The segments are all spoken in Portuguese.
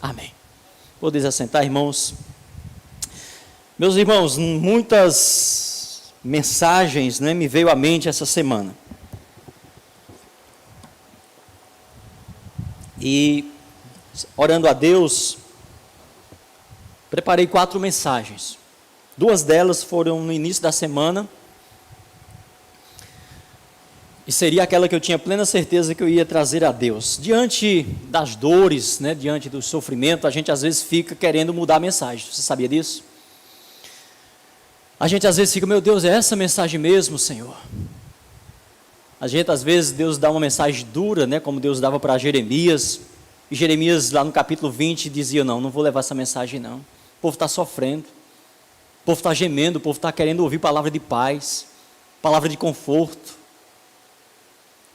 Amém. Podeis assentar, irmãos. Meus irmãos, muitas mensagens, me veio à mente essa semana. E, orando a Deus, preparei 4 mensagens. 2 delas foram no início da semana. E seria aquela que eu tinha plena certeza que eu ia trazer a Deus. Diante das dores, diante do sofrimento, a gente às vezes fica querendo mudar a mensagem. Você sabia disso? A gente às vezes fica, meu Deus, é essa mensagem mesmo, Senhor? A gente às vezes, Deus dá uma mensagem dura, como Deus dava para Jeremias. E Jeremias lá no capítulo 20 dizia, não vou levar essa mensagem não. O povo está sofrendo, o povo está gemendo, o povo está querendo ouvir palavra de paz, palavra de conforto.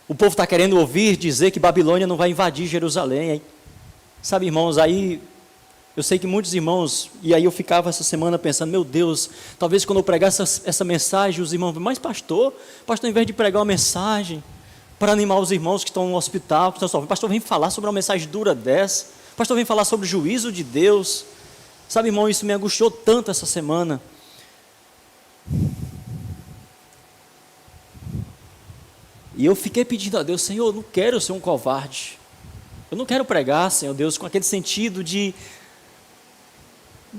O povo está querendo ouvir dizer que Babilônia não vai invadir Jerusalém. Hein? Sabe, irmãos, aí eu sei que muitos irmãos, e aí eu ficava essa semana pensando, meu Deus, talvez quando eu pregasse essa mensagem, os irmãos, mas pastor, ao invés de pregar uma mensagem para animar os irmãos que estão no hospital, que estão sofrendo, pastor, vem falar sobre uma mensagem dura dessa, pastor, vem falar sobre o juízo de Deus. Sabe, irmão, isso me angustiou tanto essa semana. E eu fiquei pedindo a Deus, Senhor, eu não quero ser um covarde. Eu não quero pregar, Senhor Deus, com aquele sentido de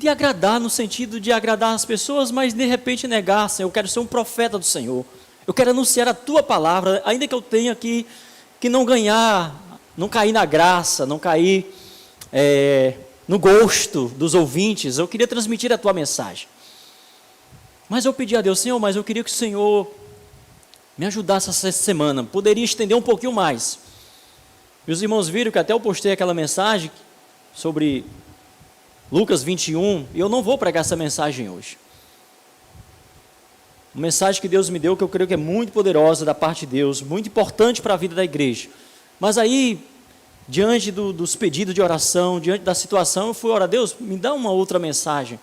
agradar, no sentido de agradar as pessoas, mas de repente negar, Senhor. Eu quero ser um profeta do Senhor. Eu quero anunciar a Tua palavra, ainda que eu tenha que não ganhar, não cair na graça, não cair no gosto dos ouvintes. Eu queria transmitir a Tua mensagem. Mas eu pedi a Deus, Senhor, mas eu queria que o Senhor me ajudasse essa semana, poderia estender um pouquinho mais. Meus irmãos viram que até eu postei aquela mensagem sobre Lucas 21, e eu não vou pregar essa mensagem hoje. Uma mensagem que Deus me deu, que eu creio que é muito poderosa da parte de Deus, muito importante para a vida da igreja. Mas aí, diante dos pedidos de oração, diante da situação, eu fui orar, Deus, me dá uma outra mensagem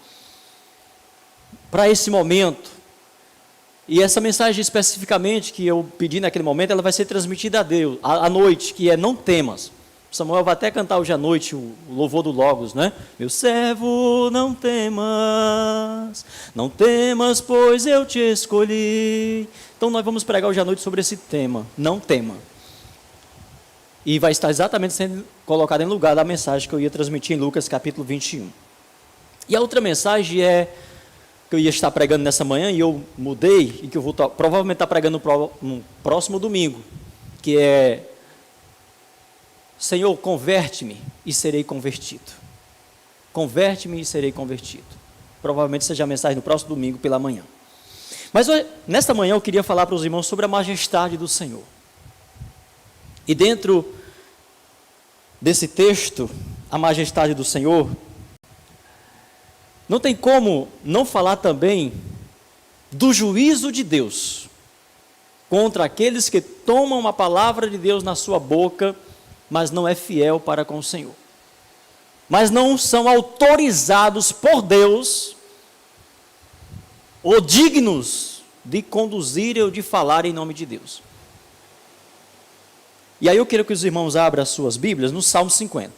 para esse momento. E essa mensagem especificamente que eu pedi naquele momento, ela vai ser transmitida a Deus, à noite, que é não temas. Samuel vai até cantar hoje à noite o louvor do Logos, Meu servo, não temas, pois eu te escolhi. Então nós vamos pregar hoje à noite sobre esse tema, não tema. E vai estar exatamente sendo colocado em lugar da mensagem que eu ia transmitir em Lucas capítulo 21. E a outra mensagem que eu ia estar pregando nessa manhã, e eu mudei, e que eu vou provavelmente estar pregando no próximo domingo, que é, Senhor, converte-me e serei convertido. Converte-me e serei convertido. Provavelmente seja a mensagem no próximo domingo pela manhã. Mas nesta manhã eu queria falar para os irmãos sobre a majestade do Senhor. E dentro desse texto, a majestade do Senhor, não tem como não falar também do juízo de Deus contra aqueles que tomam a palavra de Deus na sua boca, mas não é fiel para com o Senhor. Mas não são autorizados por Deus ou dignos de conduzir ou de falar em nome de Deus. E aí eu quero que os irmãos abram as suas Bíblias no Salmo 50.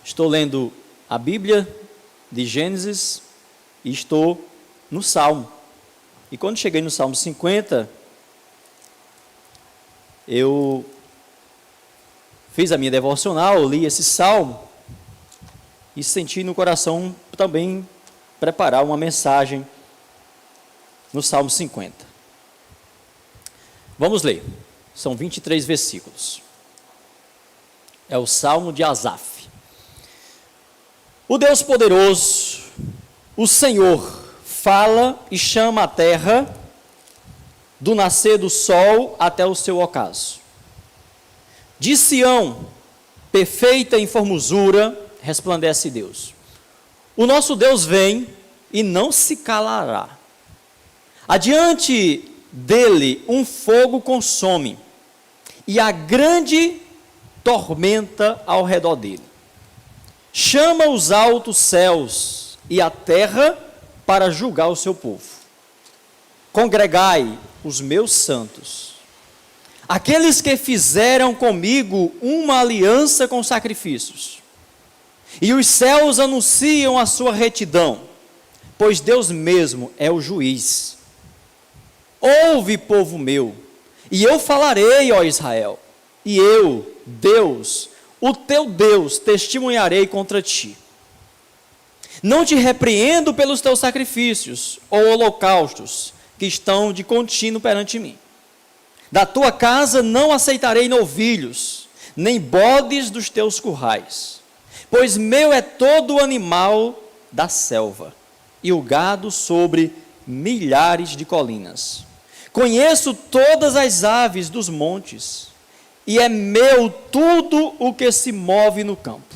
Estou lendo a Bíblia de Gênesis e estou no Salmo. E quando cheguei no Salmo 50, eu fiz a minha devocional, li esse Salmo e senti no coração também preparar uma mensagem no Salmo 50. Vamos ler. São 23 versículos. É o Salmo de Asaf. O Deus poderoso, o Senhor, fala e chama a terra do nascer do sol até o seu ocaso. De Sião, perfeita em formosura, resplandece Deus. O nosso Deus vem e não se calará. Adiante dele um fogo consome, e a grande tormenta ao redor dele. Chama os altos céus e a terra para julgar o seu povo. Congregai os meus santos. aqueles que fizeram comigo uma aliança com sacrifícios, e os céus anunciam a sua retidão, pois Deus mesmo é o juiz. Ouve, povo meu, e eu falarei, ó Israel, e eu, Deus, o teu Deus, testemunharei contra ti. Não te repreendo pelos teus sacrifícios ou holocaustos, que estão de contínuo perante mim. Da tua casa não aceitarei novilhos, nem bodes dos teus currais, pois meu é todo o animal da selva, e o gado sobre milhares de colinas. Conheço todas as aves dos montes, e é meu tudo o que se move no campo.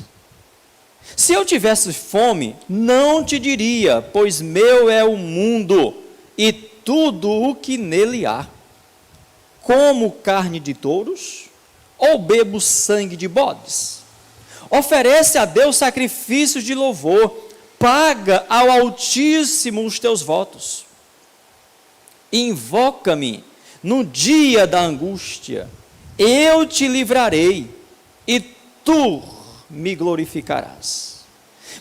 Se eu tivesse fome, não te diria, pois meu é o mundo, e tudo o que nele há. Como carne de touros, ou bebo sangue de bodes? Oferece a Deus sacrifícios de louvor, paga ao Altíssimo os teus votos. Invoca-me no dia da angústia, eu te livrarei, e tu me glorificarás.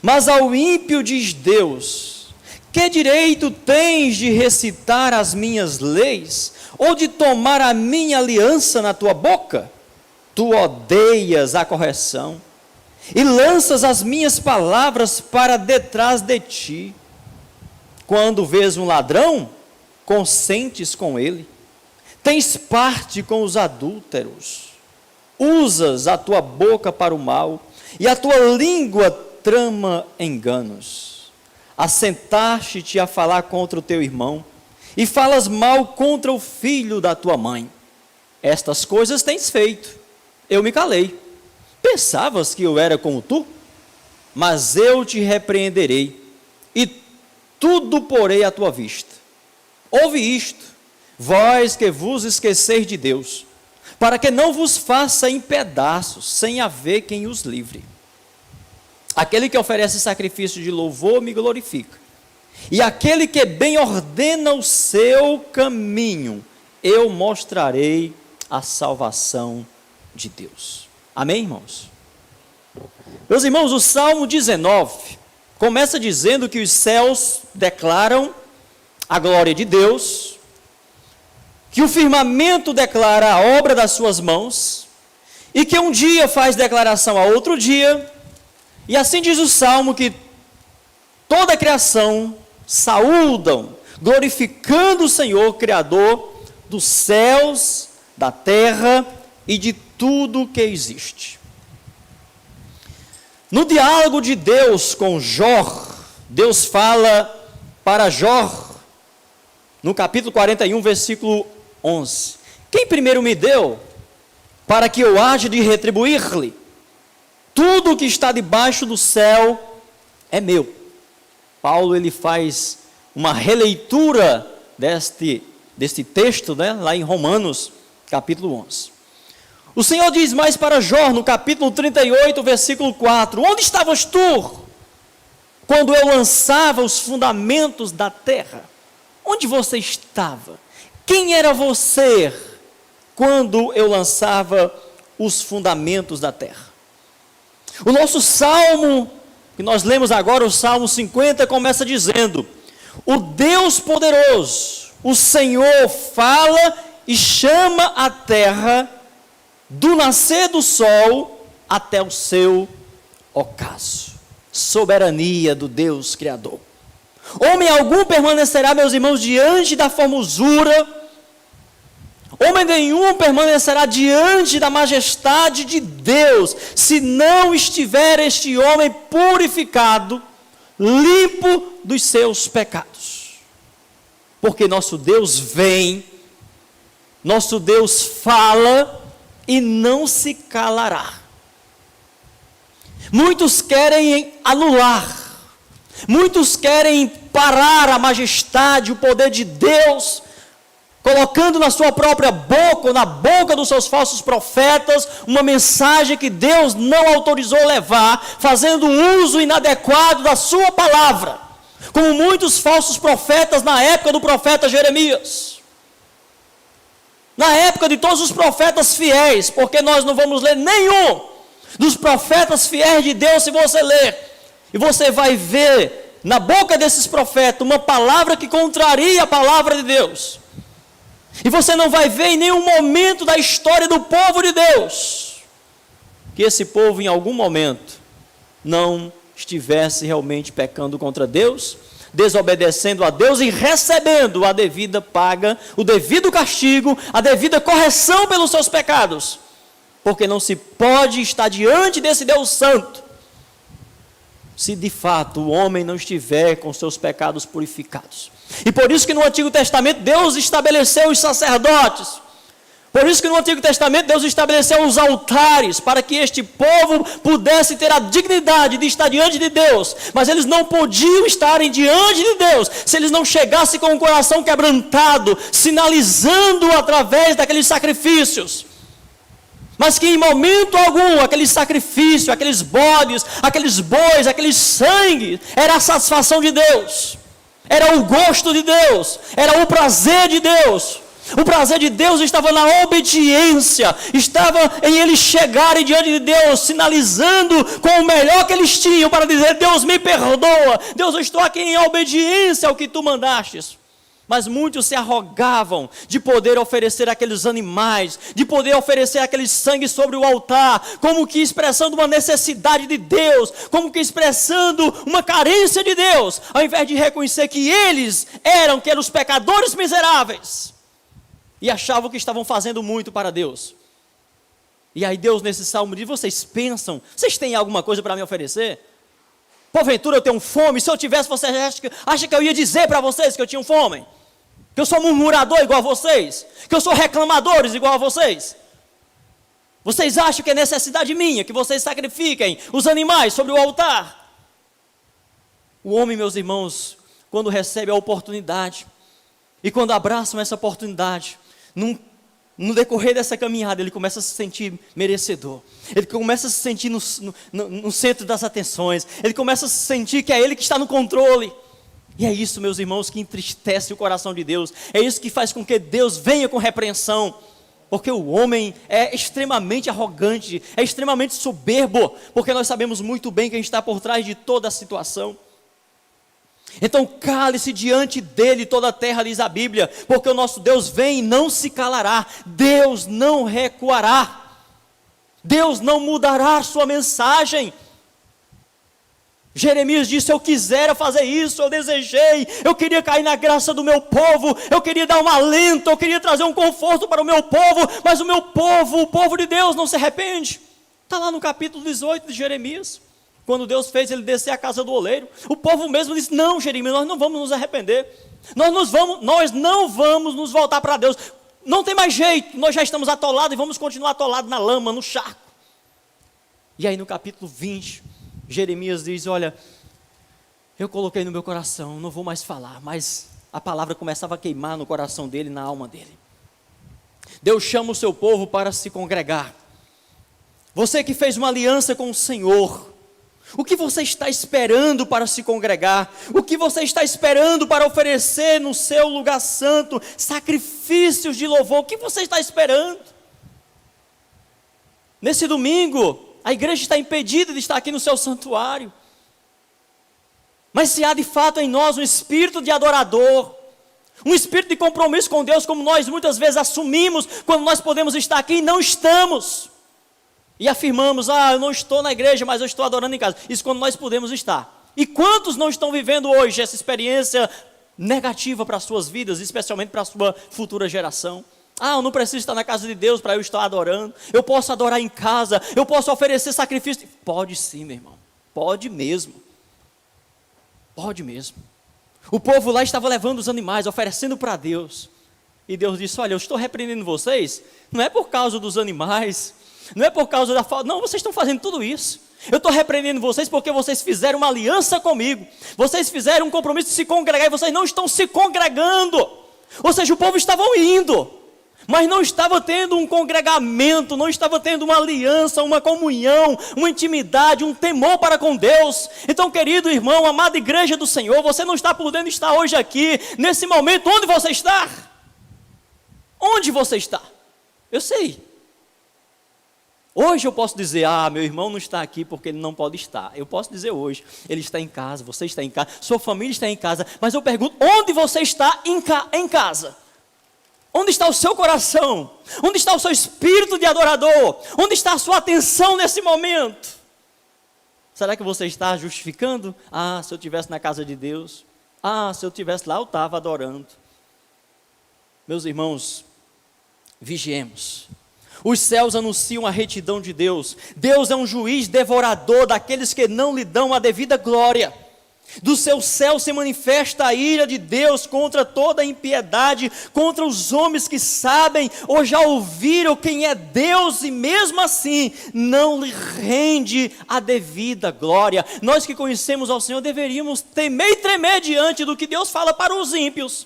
Mas ao ímpio diz Deus: que direito tens de recitar as minhas leis, ou de tomar a minha aliança na tua boca? Tu odeias a correção, e lanças as minhas palavras para detrás de ti. Quando vês um ladrão, consentes com ele, tens parte com os adúlteros, usas a tua boca para o mal, e a tua língua trama enganos. Assentaste-te a falar contra o teu irmão, e falas mal contra o filho da tua mãe. Estas coisas tens feito, eu me calei. Pensavas que eu era como tu? Mas eu te repreenderei, e tudo porei à tua vista. Ouve isto, vós que vos esqueceis de Deus, para que não vos faça em pedaços, sem haver quem os livre. Aquele que oferece sacrifício de louvor me glorifica, e aquele que bem ordena o seu caminho, eu mostrarei a salvação de Deus. Amém, irmãos? Meus irmãos, o Salmo 19 começa dizendo que os céus declaram a glória de Deus, que o firmamento declara a obra das suas mãos, e que um dia faz declaração a outro dia, e assim diz o Salmo que toda a criação saúdam, glorificando o Senhor, Criador dos céus, da terra e de tudo que existe. No diálogo de Deus com Jó, Deus fala para Jó, no capítulo 41, versículo 11: quem primeiro me deu, para que eu haja de retribuir-lhe? Tudo o que está debaixo do céu é meu. Paulo, ele faz uma releitura deste texto, lá em Romanos, capítulo 11. O Senhor diz mais para Jó, no capítulo 38, versículo 4: onde estavas tu, quando eu lançava os fundamentos da terra? Onde você estava? Quem era você quando eu lançava os fundamentos da terra? O nosso salmo, que nós lemos agora, o Salmo 50, começa dizendo: o Deus poderoso, o Senhor fala e chama a terra do nascer do sol até o seu ocaso. Soberania do Deus Criador. Homem algum permanecerá, meus irmãos, diante da formosura, homem nenhum permanecerá diante da majestade de Deus, se não estiver este homem purificado, limpo dos seus pecados. Porque nosso Deus vem, nosso Deus fala e não se calará. Muitos querem anular, muitos querem parar a majestade, o poder de Deus, colocando na sua própria boca, ou na boca dos seus falsos profetas, uma mensagem que Deus não autorizou levar, fazendo uso inadequado da sua palavra, como muitos falsos profetas na época do profeta Jeremias. Na época de todos os profetas fiéis, porque nós não vamos ler nenhum dos profetas fiéis de Deus, se você ler, e você vai ver na boca desses profetas uma palavra que contraria a palavra de Deus. E você não vai ver em nenhum momento da história do povo de Deus que esse povo em algum momento não estivesse realmente pecando contra Deus, desobedecendo a Deus e recebendo a devida paga, o devido castigo, a devida correção pelos seus pecados. Porque não se pode estar diante desse Deus santo se de fato o homem não estiver com seus pecados purificados. E por isso que no Antigo Testamento Deus estabeleceu os sacerdotes. Por isso que no Antigo Testamento Deus estabeleceu os altares, para que este povo pudesse ter a dignidade de estar diante de Deus. Mas eles não podiam estarem diante de Deus se eles não chegassem com o coração quebrantado, sinalizando através daqueles sacrifícios. Mas que em momento algum, aquele sacrifício, aqueles bodes, aqueles bois, aquele sangue, era a satisfação de Deus, era o gosto de Deus, era o prazer de Deus. O prazer de Deus estava na obediência, estava em eles chegarem diante de Deus, sinalizando com o melhor que eles tinham, para dizer: Deus, me perdoa, Deus, eu estou aqui em obediência ao que tu mandastes. Mas muitos se arrogavam de poder oferecer aqueles animais, de poder oferecer aquele sangue sobre o altar, como que expressando uma necessidade de Deus, como que expressando uma carência de Deus, ao invés de reconhecer que eles eram os pecadores miseráveis, e achavam que estavam fazendo muito para Deus. E aí Deus nesse salmo diz: vocês pensam, vocês têm alguma coisa para me oferecer? Porventura eu tenho fome? Se eu tivesse, você acha que eu ia dizer para vocês que eu tinha fome? Que eu sou murmurador igual a vocês? Que eu sou reclamadores igual a vocês? Vocês acham que é necessidade minha que vocês sacrifiquem os animais sobre o altar? O homem, meus irmãos, quando recebe a oportunidade, e quando abraçam essa oportunidade, no decorrer dessa caminhada, ele começa a se sentir merecedor. Ele começa a se sentir no centro das atenções. Ele começa a se sentir que é ele que está no controle. E é isso, meus irmãos, que entristece o coração de Deus. É isso que faz com que Deus venha com repreensão. Porque o homem é extremamente arrogante, é extremamente soberbo. Porque nós sabemos muito bem quem está por trás de toda a situação. Então cale-se diante dele toda a terra, diz a Bíblia, porque o nosso Deus vem e não se calará, Deus não recuará, Deus não mudará a sua mensagem. Jeremias disse: eu quisera fazer isso, eu desejei, eu queria cair na graça do meu povo, eu queria dar um alento, eu queria trazer um conforto para o meu povo, mas o meu povo, o povo de Deus não se arrepende. Está lá no capítulo 18 de Jeremias. Quando Deus fez ele descer a casa do oleiro, o povo mesmo disse: não, Jeremias, nós não vamos nos arrepender, nós não vamos nos voltar para Deus, não tem mais jeito, nós já estamos atolados e vamos continuar atolados na lama, no charco. E aí no capítulo 20, Jeremias diz: olha, eu coloquei no meu coração, não vou mais falar, mas a palavra começava a queimar no coração dele, na alma dele. Deus chama o seu povo para se congregar. Você que fez uma aliança com o Senhor, o que você está esperando para se congregar? O que você está esperando para oferecer no seu lugar santo sacrifícios de louvor? O que você está esperando? Nesse domingo, a igreja está impedida de estar aqui no seu santuário. Mas se há de fato em nós um espírito de adorador, um espírito de compromisso com Deus, como nós muitas vezes assumimos quando nós podemos estar aqui e não estamos, e afirmamos: eu não estou na igreja, mas eu estou adorando em casa. Isso quando nós podemos estar. E quantos não estão vivendo hoje essa experiência negativa para as suas vidas, especialmente para a sua futura geração? Eu não preciso estar na casa de Deus para eu estar adorando. Eu posso adorar em casa, eu posso oferecer sacrifício. Pode sim, meu irmão, pode mesmo. Pode mesmo. O povo lá estava levando os animais, oferecendo para Deus. E Deus disse: olha, eu estou repreendendo vocês, não é por causa dos animais, não é por causa da falta, não, vocês estão fazendo tudo isso. Eu estou repreendendo vocês porque vocês fizeram uma aliança comigo, vocês fizeram um compromisso de se congregar e vocês não estão se congregando. Ou seja, o povo estava indo, mas não estava tendo um congregamento, não estava tendo uma aliança, uma comunhão, uma intimidade, um temor para com Deus. Então, querido irmão, amada igreja do Senhor, você não está podendo estar hoje aqui, nesse momento. Onde você está? Onde você está? Eu sei. Hoje eu posso dizer, meu irmão não está aqui porque ele não pode estar. Eu posso dizer hoje, ele está em casa, você está em casa, sua família está em casa. Mas eu pergunto, onde você está em casa? Onde está o seu coração? Onde está o seu espírito de adorador? Onde está a sua atenção nesse momento? Será que você está justificando? Se eu estivesse na casa de Deus. Se eu estivesse lá, eu estava adorando. Meus irmãos, vigiemos. Os céus anunciam a retidão de Deus. Deus é um juiz devorador daqueles que não lhe dão a devida glória. Do seu céu se manifesta a ira de Deus contra toda a impiedade, contra os homens que sabem ou já ouviram quem é Deus e mesmo assim não lhe rende a devida glória. Nós que conhecemos ao Senhor deveríamos temer e tremer diante do que Deus fala para os ímpios,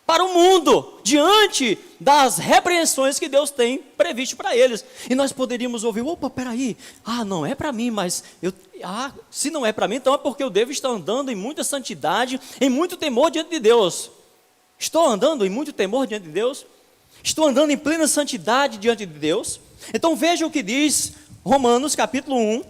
para o mundo, diante das repreensões que Deus tem previsto para eles. E nós poderíamos ouvir, peraí, não é para mim, mas se não é para mim, então é porque eu devo estar andando em muita santidade, em muito temor diante de Deus. Estou andando em muito temor diante de Deus? Estou andando em plena santidade diante de Deus? Então veja o que diz Romanos capítulo 1,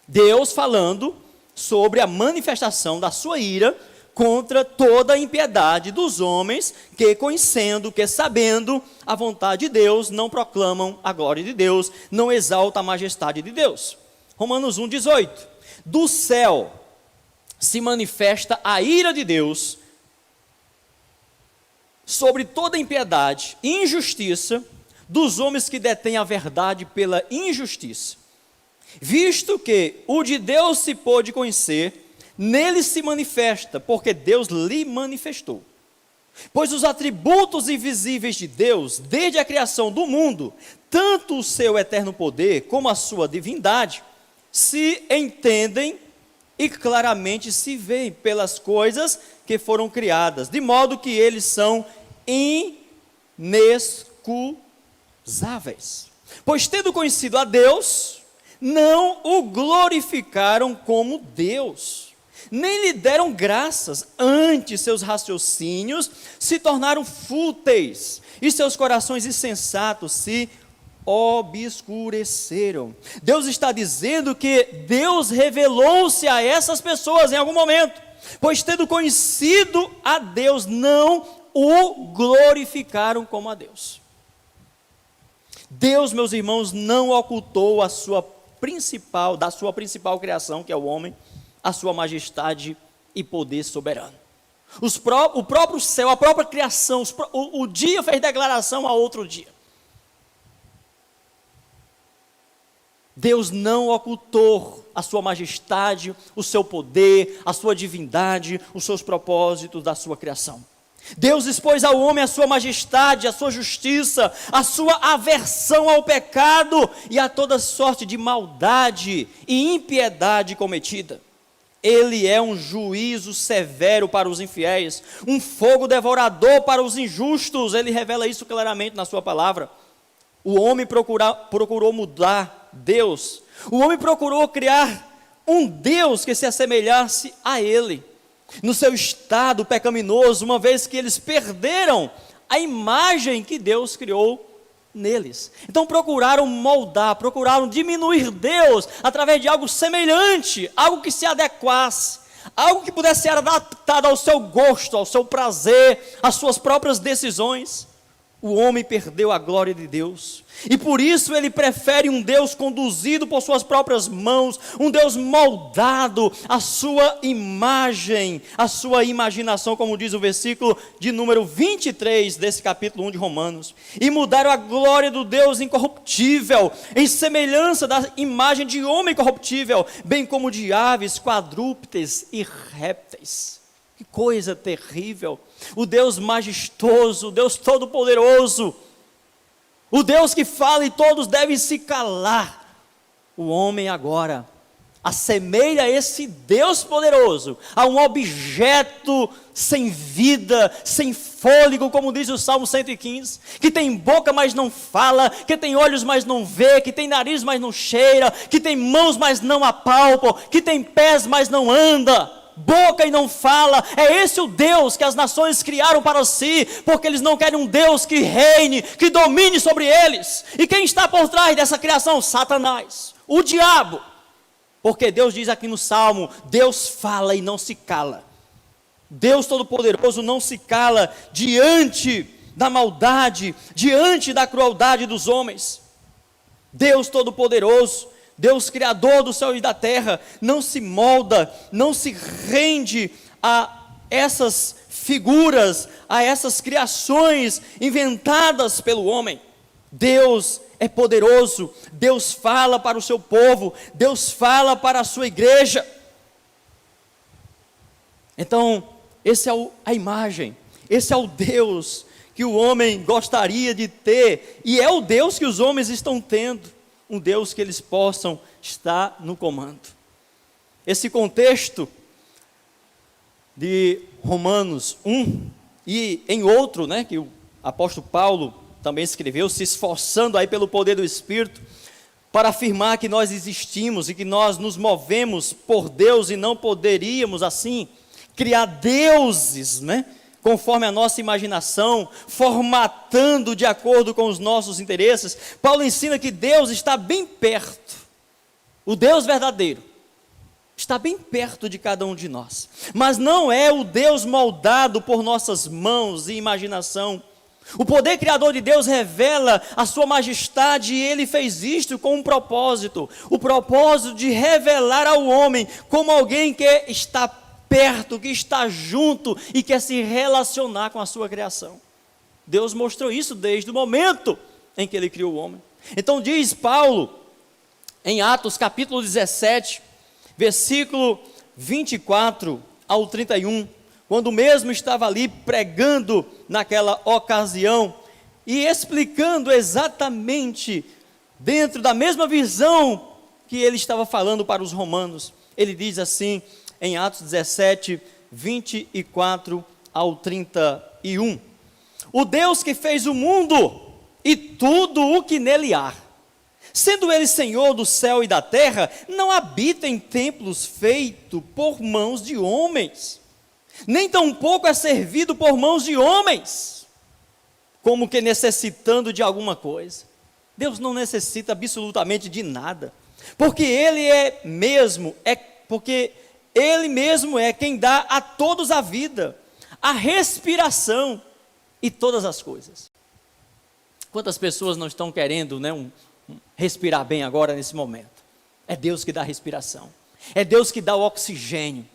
Deus falando sobre a manifestação da sua ira contra toda a impiedade dos homens que, conhecendo, que sabendo a vontade de Deus, não proclamam a glória de Deus, não exaltam a majestade de Deus. Romanos 1,18. Do céu se manifesta a ira de Deus sobre toda a impiedade e injustiça dos homens que detêm a verdade pela injustiça. Visto que o de Deus se pôde conhecer, nele se manifesta, porque Deus lhe manifestou. Pois os atributos invisíveis de Deus, desde a criação do mundo, tanto o seu eterno poder como a sua divindade, se entendem e claramente se veem pelas coisas que foram criadas, de modo que eles são inexcusáveis. Pois tendo conhecido a Deus, não o glorificaram como Deus, nem lhe deram graças, antes seus raciocínios se tornaram fúteis, e seus corações insensatos se obscureceram. Deus está dizendo que Deus revelou-se a essas pessoas em algum momento, pois tendo conhecido a Deus, não o glorificaram como a Deus. Deus, meus irmãos, não ocultou da sua principal criação, que é o homem, a sua majestade e poder soberano. O próprio céu, a própria criação, o dia fez declaração a outro dia. Deus não ocultou a sua majestade, o seu poder, a sua divindade, os seus propósitos da sua criação. Deus expôs ao homem a sua majestade, a sua justiça, a sua aversão ao pecado e a toda sorte de maldade e impiedade cometida. Ele é um juízo severo para os infiéis, um fogo devorador para os injustos. Ele revela isso claramente na sua palavra. O homem procurou mudar Deus. O homem procurou criar um Deus que se assemelhasse a ele, no seu estado pecaminoso, uma vez que eles perderam a imagem que Deus criou neles. Então procuraram moldar, procuraram diminuir Deus através de algo semelhante, algo que se adequasse, algo que pudesse ser adaptado ao seu gosto, ao seu prazer, às suas próprias decisões. O homem perdeu a glória de Deus, e por isso ele prefere um Deus conduzido por suas próprias mãos, um Deus moldado à sua imagem, à sua imaginação, como diz o versículo de número 23 desse capítulo 1 de Romanos. E mudaram a glória do Deus incorruptível, em semelhança da imagem de homem corruptível, bem como de aves, quadrúpedes e répteis. Que coisa terrível! O Deus majestoso, o Deus todo-poderoso, o Deus que fala e todos devem se calar. O homem agora assemelha esse Deus poderoso a um objeto sem vida, sem fôlego, como diz o Salmo 115, que tem boca, mas não fala, que tem olhos, mas não vê, que tem nariz, mas não cheira, que tem mãos, mas não apalpa, que tem pés, mas não anda. boca e não fala. É esse o Deus que as nações criaram para si, porque eles não querem um Deus que reine, que domine sobre eles. E quem está por trás dessa criação? Satanás, o diabo. Porque Deus diz aqui no Salmo, Deus fala e não se cala. Deus Todo-Poderoso não se cala diante da maldade, diante da crueldade dos homens. Deus Todo-Poderoso, Deus Criador do céu e da terra, não se molda, não se rende a essas figuras, a essas criações inventadas pelo homem. Deus é poderoso, Deus fala para o seu povo, Deus fala para a sua igreja. Então, essa é a imagem, esse é o Deus que o homem gostaria de ter, e é o Deus que os homens estão tendo, um Deus que eles possam estar no comando. Esse contexto de Romanos 1, e em outro, que o apóstolo Paulo também escreveu, se esforçando aí pelo poder do Espírito, para afirmar que nós existimos e que nós nos movemos por Deus e não poderíamos assim criar deuses, conforme a nossa imaginação, formatando de acordo com os nossos interesses. Paulo ensina que Deus está bem perto, o Deus verdadeiro está bem perto de cada um de nós, mas não é o Deus moldado por nossas mãos e imaginação. O poder criador de Deus revela a sua majestade, e Ele fez isto com um propósito, o propósito de revelar ao homem como alguém que está perto, que está junto e quer se relacionar com a sua criação. Deus mostrou isso desde o momento em que Ele criou o homem. Então diz Paulo, em Atos capítulo 17, versículo 24 ao 31, quando mesmo estava ali pregando naquela ocasião e explicando exatamente dentro da mesma visão que ele estava falando para os romanos. Ele diz assim, em Atos 17, 24 ao 31. O Deus que fez o mundo e tudo o que nele há, sendo Ele Senhor do céu e da terra, não habita em templos feitos por mãos de homens, nem tampouco é servido por mãos de homens, como que necessitando de alguma coisa. Deus não necessita absolutamente de nada, porque Ele mesmo é quem dá a todos a vida, a respiração e todas as coisas. Quantas pessoas não estão querendo respirar bem agora nesse momento? É Deus que dá a respiração, é Deus que dá o oxigênio,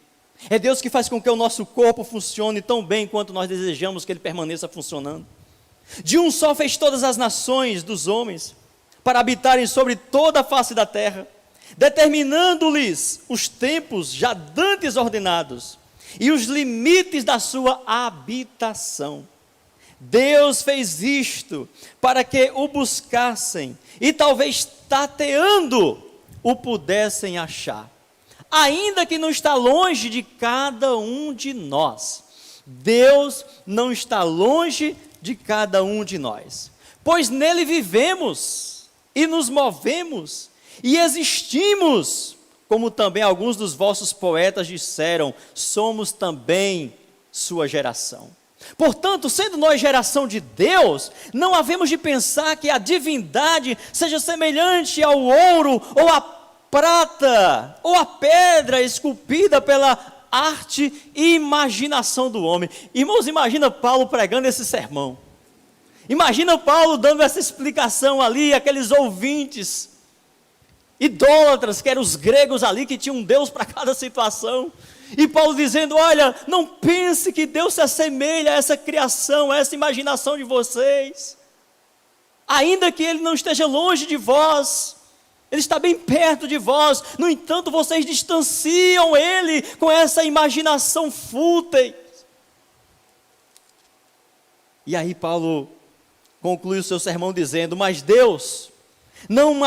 é Deus que faz com que o nosso corpo funcione tão bem quanto nós desejamos que ele permaneça funcionando. De um só fez todas as nações dos homens, para habitarem sobre toda a face da terra, determinando-lhes os tempos já dantes ordenados, e os limites da sua habitação. Deus fez isto para que o buscassem, e talvez tateando o pudessem achar, ainda que não está longe de cada um de nós. Deus não está longe de cada um de nós, pois nele vivemos, e nos movemos, e existimos, como também alguns dos vossos poetas disseram, somos também sua geração. Portanto, sendo nós geração de Deus, não havemos de pensar que a divindade seja semelhante ao ouro, ou à prata, ou à pedra esculpida pela arte e imaginação do homem. Irmãos, imagina Paulo pregando esse sermão, imagina Paulo dando essa explicação ali, aqueles ouvintes idólatras, que eram os gregos ali, que tinham um Deus para cada situação, e Paulo dizendo, olha, não pense que Deus se assemelha a essa criação, a essa imaginação de vocês, ainda que Ele não esteja longe de vós, Ele está bem perto de vós, no entanto vocês distanciam Ele com essa imaginação fúteis. E aí Paulo conclui o seu sermão dizendo, mas Deus, não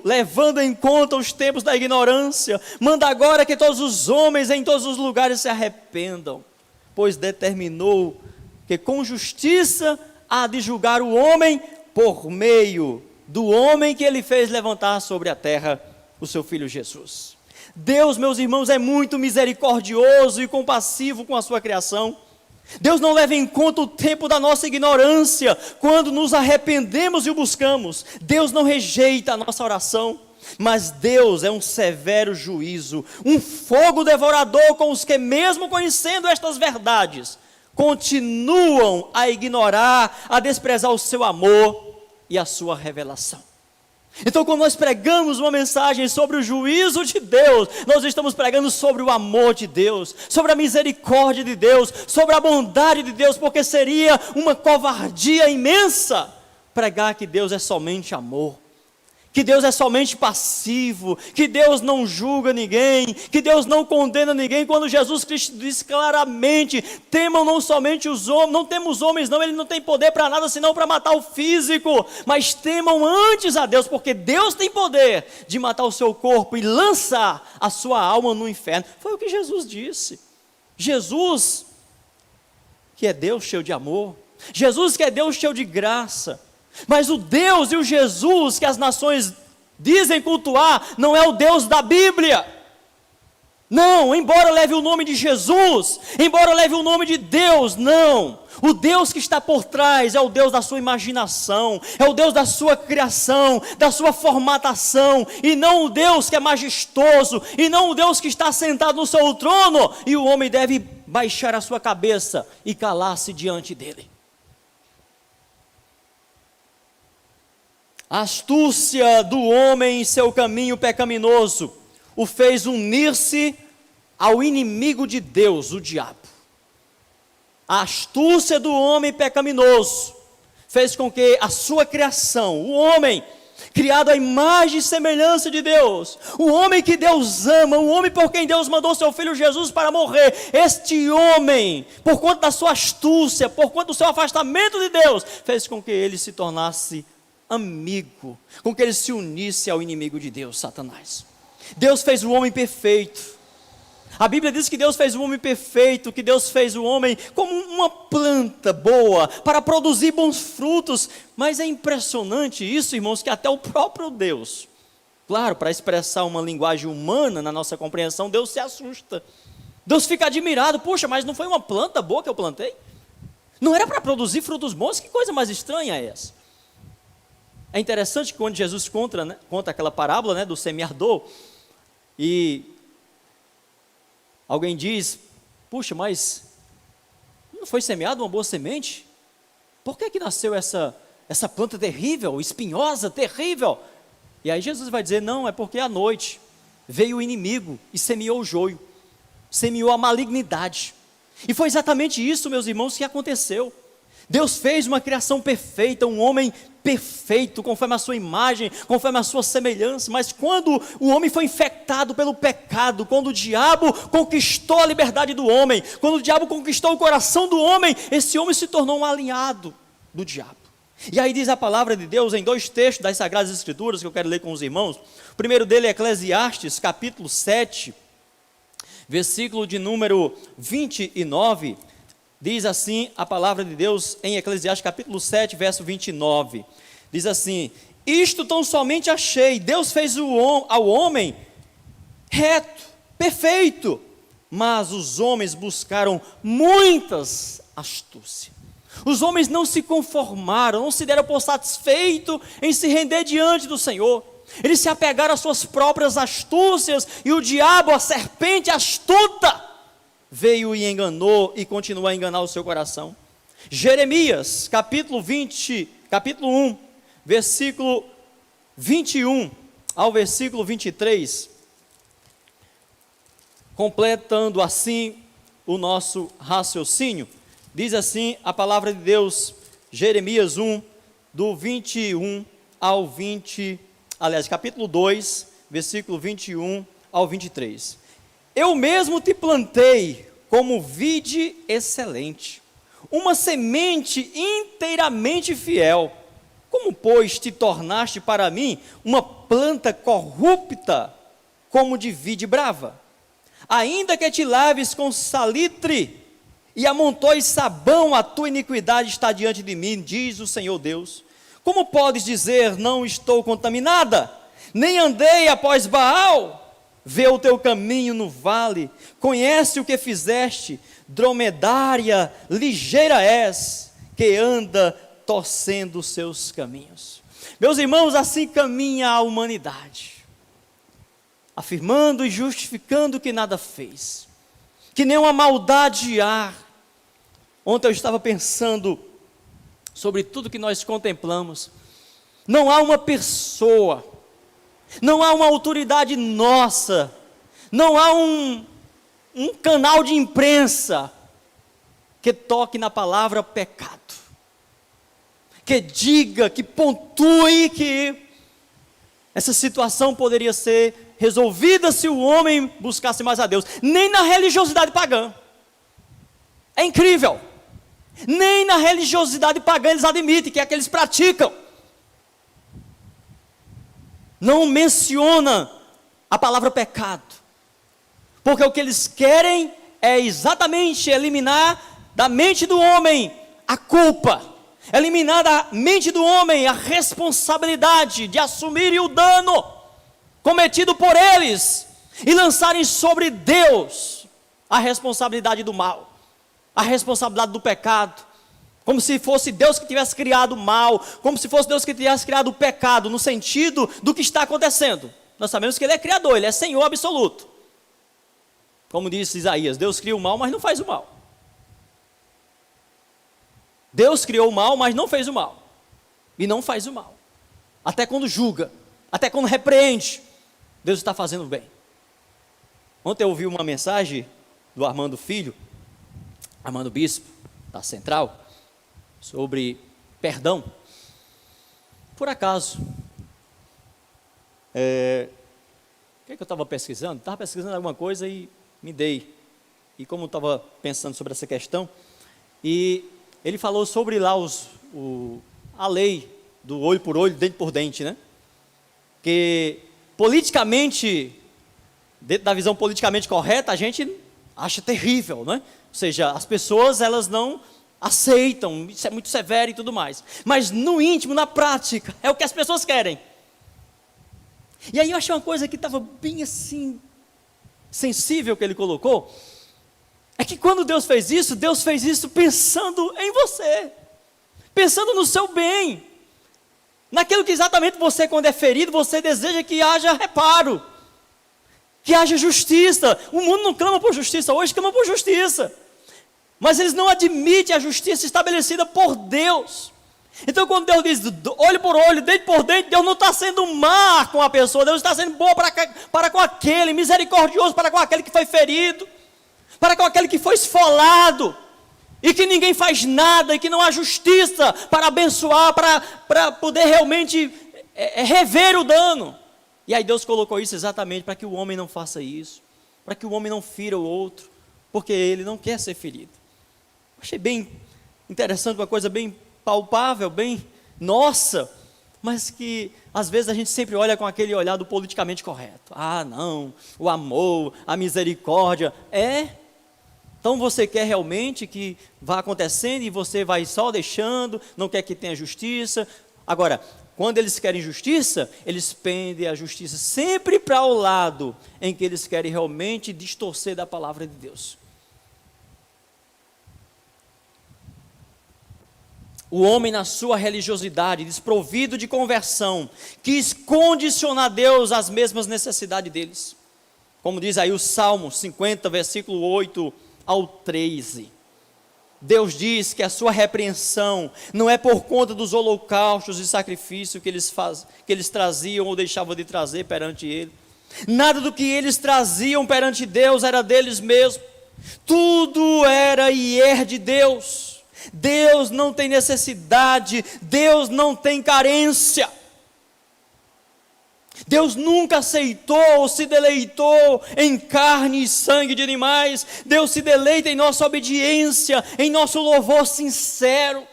levando em conta os tempos da ignorância, manda agora que todos os homens em todos os lugares se arrependam, pois determinou que com justiça há de julgar o homem por meio do homem que ele fez levantar sobre a terra, o seu Filho Jesus. Deus, meus irmãos, é muito misericordioso e compassivo com a sua criação. Deus não leva em conta o tempo da nossa ignorância quando nos arrependemos e o buscamos. Deus não rejeita a nossa oração, mas Deus é um severo juízo, um fogo devorador com os que, mesmo conhecendo estas verdades, continuam a ignorar, a desprezar o seu amor e a sua revelação. Então, quando nós pregamos uma mensagem sobre o juízo de Deus, nós estamos pregando sobre o amor de Deus, sobre a misericórdia de Deus, sobre a bondade de Deus, porque seria uma covardia imensa pregar que Deus é somente amor, que Deus é somente passivo, que Deus não julga ninguém, que Deus não condena ninguém, quando Jesus Cristo diz claramente: temam não somente os homens, não temos homens não, ele não tem poder para nada senão para matar o físico, mas temam antes a Deus, porque Deus tem poder de matar o seu corpo e lançar a sua alma no inferno. Foi o que Jesus disse. Jesus, que é Deus cheio de amor, Jesus que é Deus cheio de graça, mas o Deus e o Jesus que as nações dizem cultuar, não é o Deus da Bíblia. Não, embora leve o nome de Jesus, embora leve o nome de Deus, não. O Deus que está por trás é o Deus da sua imaginação, é o Deus da sua criação, da sua formatação, e não o Deus que é majestoso, e não o Deus que está sentado no seu trono, e o homem deve baixar a sua cabeça e calar-se diante dele. A astúcia do homem em seu caminho pecaminoso o fez unir-se ao inimigo de Deus, o diabo. A astúcia do homem pecaminoso fez com que a sua criação, o homem criado à imagem e semelhança de Deus, o homem que Deus ama, o homem por quem Deus mandou seu filho Jesus para morrer, este homem, por conta da sua astúcia, por conta do seu afastamento de Deus, fez com que ele se tornasse amigo, com que ele se unisse ao inimigo de Deus, Satanás. Deus fez o homem perfeito. A Bíblia diz que Deus fez o homem perfeito, que Deus fez o homem como uma planta boa, para produzir bons frutos. Mas é impressionante isso, irmãos, que até o próprio Deus, claro, para expressar uma linguagem humana na nossa compreensão, Deus se assusta. Deus fica admirado: puxa, mas não foi uma planta boa que eu plantei? Não era para produzir frutos bons? Que coisa mais estranha é essa? É interessante que quando Jesus conta aquela parábola, do semeador, e alguém diz: puxa, mas não foi semeada uma boa semente? Por que nasceu essa planta terrível, espinhosa, terrível? E aí Jesus vai dizer: não, é porque à noite veio o inimigo e semeou o joio, semeou a malignidade. E foi exatamente isso, meus irmãos, que aconteceu. Deus fez uma criação perfeita, um homem perfeito, conforme a sua imagem, conforme a sua semelhança, mas quando o homem foi infectado pelo pecado, quando o diabo conquistou a liberdade do homem, quando o diabo conquistou o coração do homem, esse homem se tornou um alinhado do diabo. E aí diz a palavra de Deus em dois textos das Sagradas Escrituras, que eu quero ler com os irmãos. O primeiro dele é Eclesiastes, capítulo 7, versículo de número 29, diz assim a palavra de Deus em Eclesiastes capítulo 7, verso 29, diz assim: isto tão somente achei, Deus fez ao homem reto, perfeito, mas os homens buscaram muitas astúcias. Os homens não se conformaram, não se deram por satisfeito em se render diante do Senhor. Eles se apegaram às suas próprias astúcias, e o diabo, a serpente astuta, veio e enganou e continua a enganar o seu coração. Jeremias, capítulo 1, versículo 21 ao versículo 23, completando assim o nosso raciocínio, diz assim a palavra de Deus, Jeremias 1, do 21 ao 20, aliás, capítulo 2, versículo 21 ao 23. Eu mesmo te plantei como vide excelente, uma semente inteiramente fiel. Como, pois, te tornaste para mim uma planta corrupta, como de vide brava? Ainda que te laves com salitre e amontoes sabão, a tua iniquidade está diante de mim, diz o Senhor Deus. Como podes dizer, não estou contaminada, nem andei após Baal? vê o teu caminho no vale, conhece o que fizeste, dromedária, ligeira és, que anda torcendo os seus caminhos. Meus irmãos, assim caminha a humanidade, afirmando e justificando que nada fez, que nenhuma maldade há. Ontem eu estava pensando sobre tudo que nós contemplamos. Não há uma pessoa, não há uma autoridade nossa, não há um canal de imprensa que toque na palavra pecado, que diga, que pontue que essa situação poderia ser resolvida se o homem buscasse mais a Deus. Nem na religiosidade pagã. É incrível. Nem na religiosidade pagã eles admitem que é que eles praticam. Não menciona a palavra pecado. Porque o que eles querem é exatamente eliminar da mente do homem a culpa. Eliminar da mente do homem a responsabilidade de assumir o dano cometido por eles e lançarem sobre Deus a responsabilidade do mal, a responsabilidade do pecado, como se fosse Deus que tivesse criado o mal, como se fosse Deus que tivesse criado o pecado, no sentido do que está acontecendo. Nós sabemos que Ele é criador, Ele é Senhor absoluto. Como disse Isaías, Deus cria o mal, mas não faz o mal. Deus criou o mal, mas não fez o mal. E não faz o mal. Até quando julga, até quando repreende, Deus está fazendo o bem. Ontem eu ouvi uma mensagem do Armando Filho, Armando Bispo, da Central, sobre perdão. Por acaso, o que eu estava pesquisando? Estava pesquisando alguma coisa e me dei. E como eu estava pensando sobre essa questão, e ele falou sobre lá a lei do olho por olho, dente por dente, né? Que politicamente, dentro da visão politicamente correta, a gente acha terrível, né? Ou seja, as pessoas, elas não aceitam, isso é muito severo e tudo mais. Mas no íntimo, na prática, é o que as pessoas querem. E aí eu achei uma coisa que estava bem assim, sensível que ele colocou, é que quando Deus fez isso pensando em você, pensando no seu bem, naquilo que exatamente você, quando é ferido, você deseja que haja reparo, que haja justiça. O mundo não clama por justiça, hoje clama por justiça, mas eles não admitem a justiça estabelecida por Deus. Então quando Deus diz olho por olho, dente por dente, Deus não está sendo má com a pessoa, Deus está sendo bom para com aquele, misericordioso para com aquele que foi ferido, para com aquele que foi esfolado, e que ninguém faz nada, e que não há justiça para abençoar, para poder realmente rever o dano. E aí Deus colocou isso exatamente para que o homem não faça isso, para que o homem não fira o outro, porque ele não quer ser ferido. Achei bem interessante, uma coisa bem palpável, bem nossa, mas que às vezes a gente sempre olha com aquele olhar do politicamente correto. Ah, não, o amor, a misericórdia, então você quer realmente que vá acontecendo e você vai só deixando, não quer que tenha justiça. Agora, quando eles querem justiça, eles pendem a justiça sempre para o lado em que eles querem realmente distorcer da palavra de Deus. O homem na sua religiosidade, desprovido de conversão, quis condicionar Deus às mesmas necessidades deles. Como diz aí o Salmo 50, versículo 8 ao 13. Deus diz que a sua repreensão não é por conta dos holocaustos e sacrifícios que eles traziam ou deixavam de trazer perante Ele. Nada do que eles traziam perante Deus era deles mesmos. Tudo era e é de Deus. Deus não tem necessidade, Deus não tem carência. Deus nunca aceitou ou se deleitou em carne e sangue de animais. Deus se deleita em nossa obediência, em nosso louvor sincero,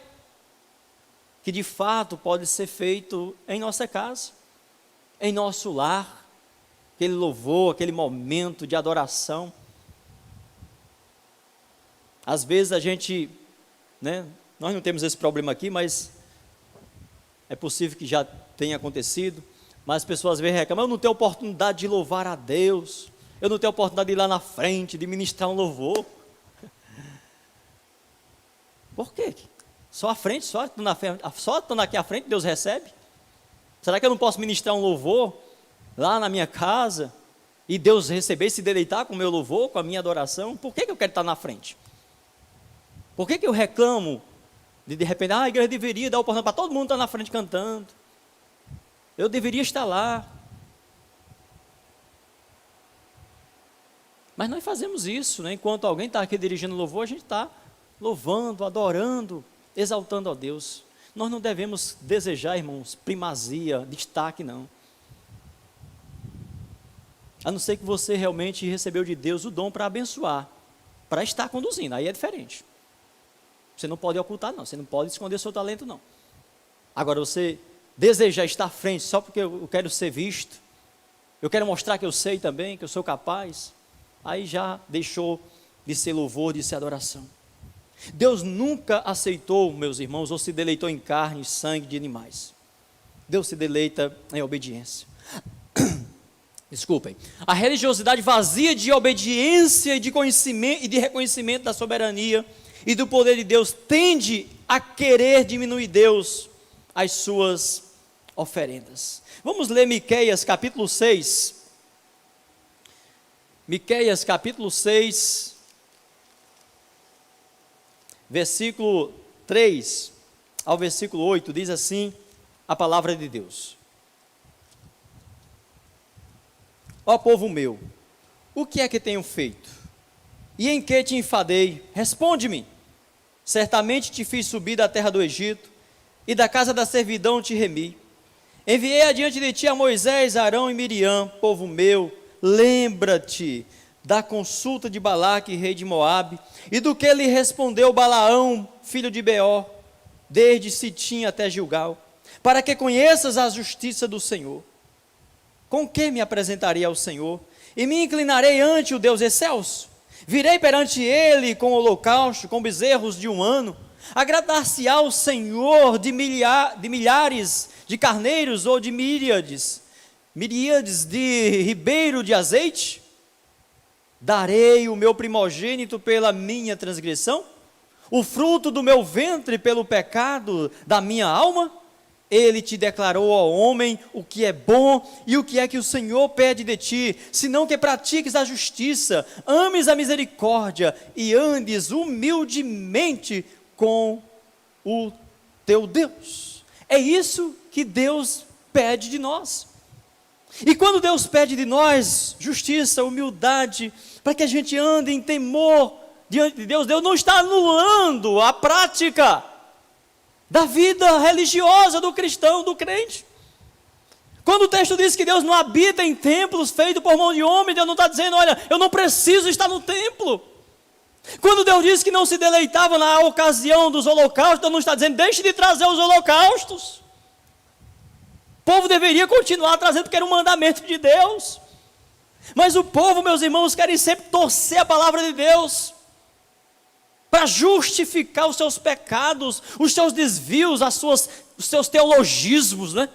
que de fato pode ser feito em nossa casa, em nosso lar, aquele louvor, aquele momento de adoração. Às vezes a gente, nós não temos esse problema aqui, mas é possível que já tenha acontecido. Mas as pessoas às vezes reclamam: eu não tenho oportunidade de louvar a Deus, eu não tenho oportunidade de ir lá na frente, de ministrar um louvor. Por quê? Só à frente, só estando aqui à frente, Deus recebe? Será que eu não posso ministrar um louvor lá na minha casa e Deus receber, se deleitar com o meu louvor, com a minha adoração? Por que eu quero estar na frente? Por que eu reclamo de repente, a igreja deveria dar oportunidade para todo mundo estar na frente cantando? Eu deveria estar lá. Mas nós fazemos isso, né? Enquanto alguém está aqui dirigindo louvor, a gente está louvando, adorando, exaltando a Deus. Nós não devemos desejar, irmãos, primazia, destaque, não. A não ser que você realmente recebeu de Deus o dom para abençoar, para estar conduzindo, aí é diferente. Você não pode ocultar, não, você não pode esconder seu talento, não. Agora, você desejar estar à frente só porque eu quero ser visto, eu quero mostrar que eu sei também, que eu sou capaz, aí já deixou de ser louvor, de ser adoração. Deus nunca aceitou, meus irmãos, ou se deleitou em carne e sangue de animais. Deus se deleita em obediência. Desculpem. A religiosidade vazia de obediência e de conhecimento e de reconhecimento da soberania e do poder de Deus tende a querer diminuir Deus as suas oferendas. Vamos ler Miqueias capítulo 6. Miqueias capítulo 6, versículo 3 ao versículo 8, diz assim a palavra de Deus: Ó povo meu, o que é que tenho feito? E em que te enfadei? Responde-me. Certamente te fiz subir da terra do Egito, e da casa da servidão te remi. Enviei adiante de ti a Moisés, Arão e Miriam. Povo meu, lembra-te da consulta de Balaque, rei de Moabe, e do que lhe respondeu Balaão, filho de Beor, desde Sitim até Gilgal, para que conheças a justiça do Senhor. Com que me apresentarei ao Senhor, e me inclinarei ante o Deus excelso? Virei perante ele com holocausto, com bezerros de um ano? Agradar-se-á o Senhor de milhares de carneiros ou de miríades de ribeiro de azeite? Darei o meu primogênito pela minha transgressão? O fruto do meu ventre pelo pecado da minha alma? Ele te declarou, ó homem, o que é bom e o que é que o Senhor pede de ti, senão que pratiques a justiça, ames a misericórdia e andes humildemente com o teu Deus. É isso que Deus pede de nós. E quando Deus pede de nós justiça, humildade, para que a gente ande em temor diante de Deus, Deus não está anulando a prática da vida religiosa do cristão, do crente. Quando o texto diz que Deus não habita em templos feitos por mão de homem, Deus não está dizendo, olha, eu não preciso estar no templo. Quando Deus diz que não se deleitava na ocasião dos holocaustos, Deus não está dizendo, deixe de trazer os holocaustos. O povo deveria continuar trazendo, porque era um mandamento de Deus. Mas o povo, meus irmãos, querem sempre torcer a palavra de Deus para justificar os seus pecados, os seus desvios, os seus teologismos, né?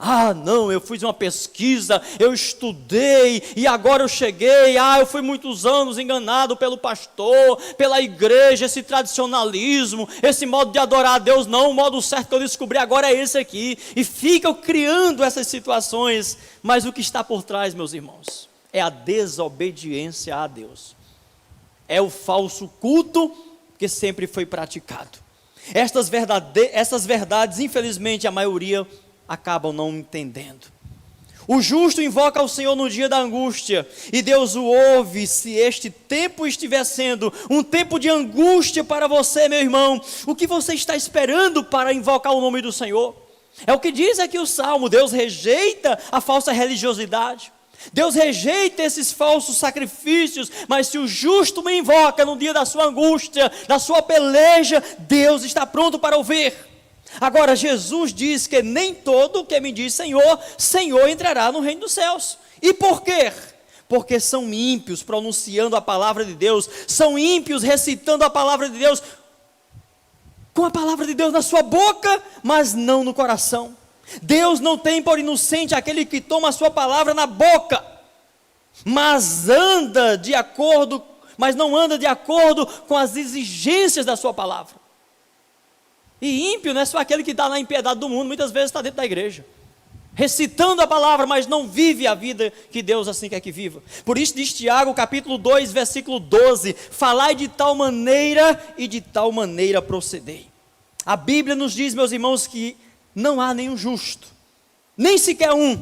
Ah, não, eu fiz uma pesquisa, eu estudei, e agora eu cheguei, eu fui muitos anos enganado pelo pastor, pela igreja, esse tradicionalismo, esse modo de adorar a Deus, não, o modo certo que eu descobri agora é esse aqui, e ficam criando essas situações, mas o que está por trás, meus irmãos, é a desobediência a Deus. É o falso culto que sempre foi praticado. Essas verdades, infelizmente, a maioria acabam não entendendo. O justo invoca ao Senhor no dia da angústia, e Deus o ouve. Se este tempo estiver sendo um tempo de angústia para você, meu irmão, o que você está esperando para invocar o nome do Senhor? É o que diz aqui o Salmo. Deus rejeita a falsa religiosidade, Deus rejeita esses falsos sacrifícios, mas se o justo me invoca no dia da sua angústia, da sua peleja, Deus está pronto para ouvir. Agora, Jesus diz que nem todo que me diz Senhor, Senhor entrará no reino dos céus. E por quê? Porque são ímpios pronunciando a palavra de Deus, são ímpios recitando a palavra de Deus, com a palavra de Deus na sua boca, mas não no coração. Deus não tem por inocente aquele que toma a sua palavra na boca, mas não anda de acordo com as exigências da sua palavra. E ímpio não é só aquele que está na impiedade do mundo, muitas vezes está dentro da igreja, recitando a palavra, mas não vive a vida que Deus assim quer que viva. Por isso diz Tiago, capítulo 2, versículo 12, falai de tal maneira e de tal maneira procedei. A Bíblia nos diz, meus irmãos, que não há nenhum justo, nem sequer um.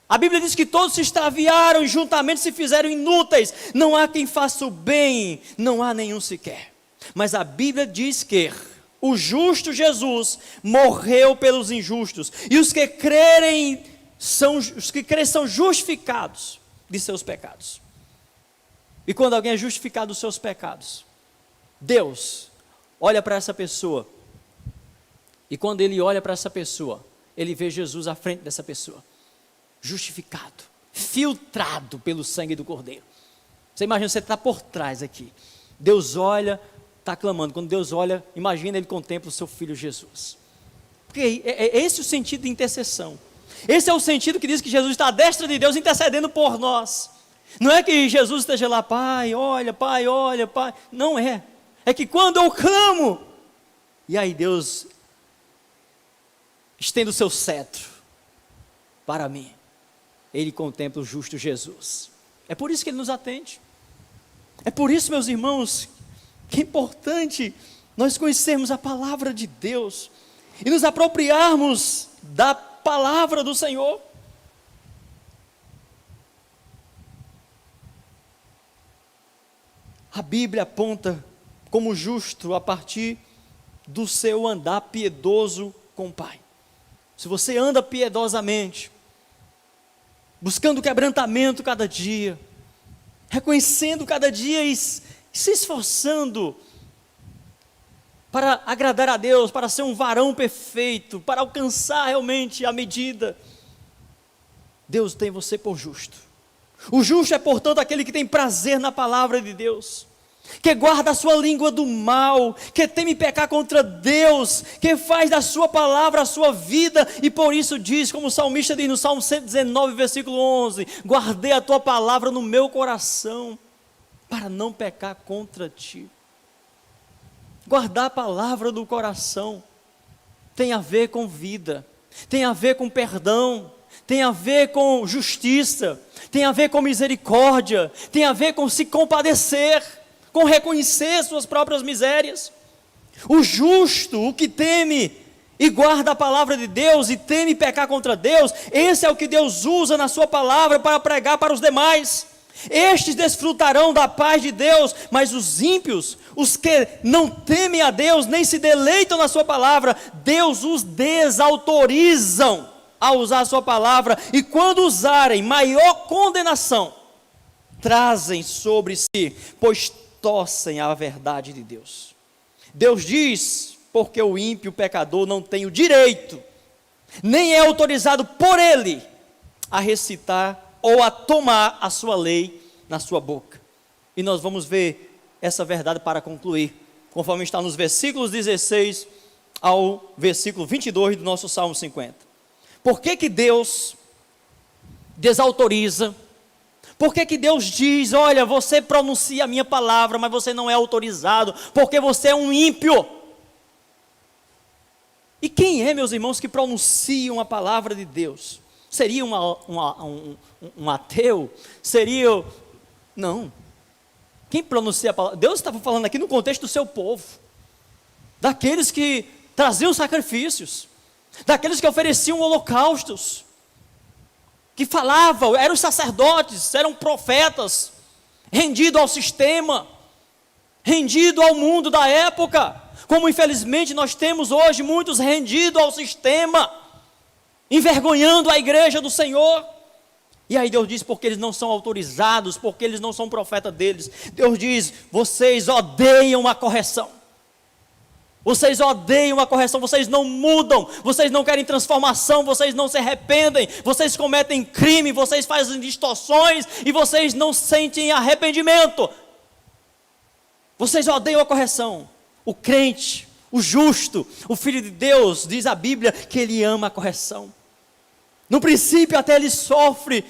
A Bíblia diz que todos se extraviaram e juntamente se fizeram inúteis. Não há quem faça o bem, não há nenhum sequer. Mas a Bíblia diz que o justo Jesus morreu pelos injustos, e os que crerem são justificados de seus pecados. E quando alguém é justificado dos seus pecados, Deus olha para essa pessoa, e quando ele olha para essa pessoa, ele vê Jesus à frente dessa pessoa, justificado, filtrado pelo sangue do Cordeiro. Você imagina, você está por trás aqui, Deus olha, está clamando. Quando Deus olha, imagina, ele contempla o seu filho Jesus. Porque é esse o sentido de intercessão. Esse é o sentido que diz que Jesus está à destra de Deus intercedendo por nós. Não é que Jesus esteja lá, Pai, olha, Pai. Não é. É que quando eu clamo, e aí Deus estende o seu cetro para mim. Ele contempla o justo Jesus. É por isso que ele nos atende. É por isso, meus irmãos, que é importante nós conhecermos a palavra de Deus e nos apropriarmos da palavra do Senhor. A Bíblia aponta como justo a partir do seu andar piedoso com o Pai. Se você anda piedosamente, buscando quebrantamento cada dia, reconhecendo cada dia e se esforçando para agradar a Deus, para ser um varão perfeito, para alcançar realmente a medida, Deus tem você por justo. O justo é, portanto, aquele que tem prazer na palavra de Deus, que guarda a sua língua do mal, que teme pecar contra Deus, que faz da sua palavra a sua vida, e por isso diz, como o salmista diz no Salmo 119, versículo 11, guardei a tua palavra no meu coração, para não pecar contra ti. Guardar a palavra do coração tem a ver com vida, tem a ver com perdão, tem a ver com justiça, tem a ver com misericórdia, tem a ver com se compadecer, com reconhecer suas próprias misérias. O justo, o que teme e guarda a palavra de Deus e teme pecar contra Deus, esse é o que Deus usa na sua palavra para pregar para os demais. Estes desfrutarão da paz de Deus, mas os ímpios, os que não temem a Deus, nem se deleitam na sua palavra, Deus os desautorizam a usar a sua palavra, e quando usarem, maior condenação trazem sobre si, pois torcem a verdade de Deus. Deus diz, porque o ímpio, o pecador, não tem o direito, nem é autorizado por ele, a recitar ou a tomar a sua lei na sua boca. E nós vamos ver essa verdade para concluir, conforme está nos versículos 16 ao versículo 22 do nosso Salmo 50. Por que que Deus desautoriza? Por que que Deus diz, olha, você pronuncia a minha palavra, mas você não é autorizado, porque você é um ímpio? E quem é, meus irmãos, que pronunciam a palavra de Deus? Seria um ateu? Seria... Não. Quem pronuncia a palavra? Deus estava falando aqui no contexto do seu povo, daqueles que traziam sacrifícios, daqueles que ofereciam holocaustos, que falavam, eram sacerdotes, eram profetas, rendidos ao sistema, rendidos ao mundo da época, como infelizmente nós temos hoje muitos rendidos ao sistema, envergonhando a igreja do Senhor. E aí Deus diz, porque eles não são autorizados, porque eles não são profeta deles, Deus diz, vocês odeiam a correção, vocês odeiam a correção, vocês não mudam, vocês não querem transformação, vocês não se arrependem, vocês cometem crime, vocês fazem distorções, e vocês não sentem arrependimento, vocês odeiam a correção. O crente, o justo, o Filho de Deus, diz a Bíblia que ele ama a correção. No princípio até ele sofre,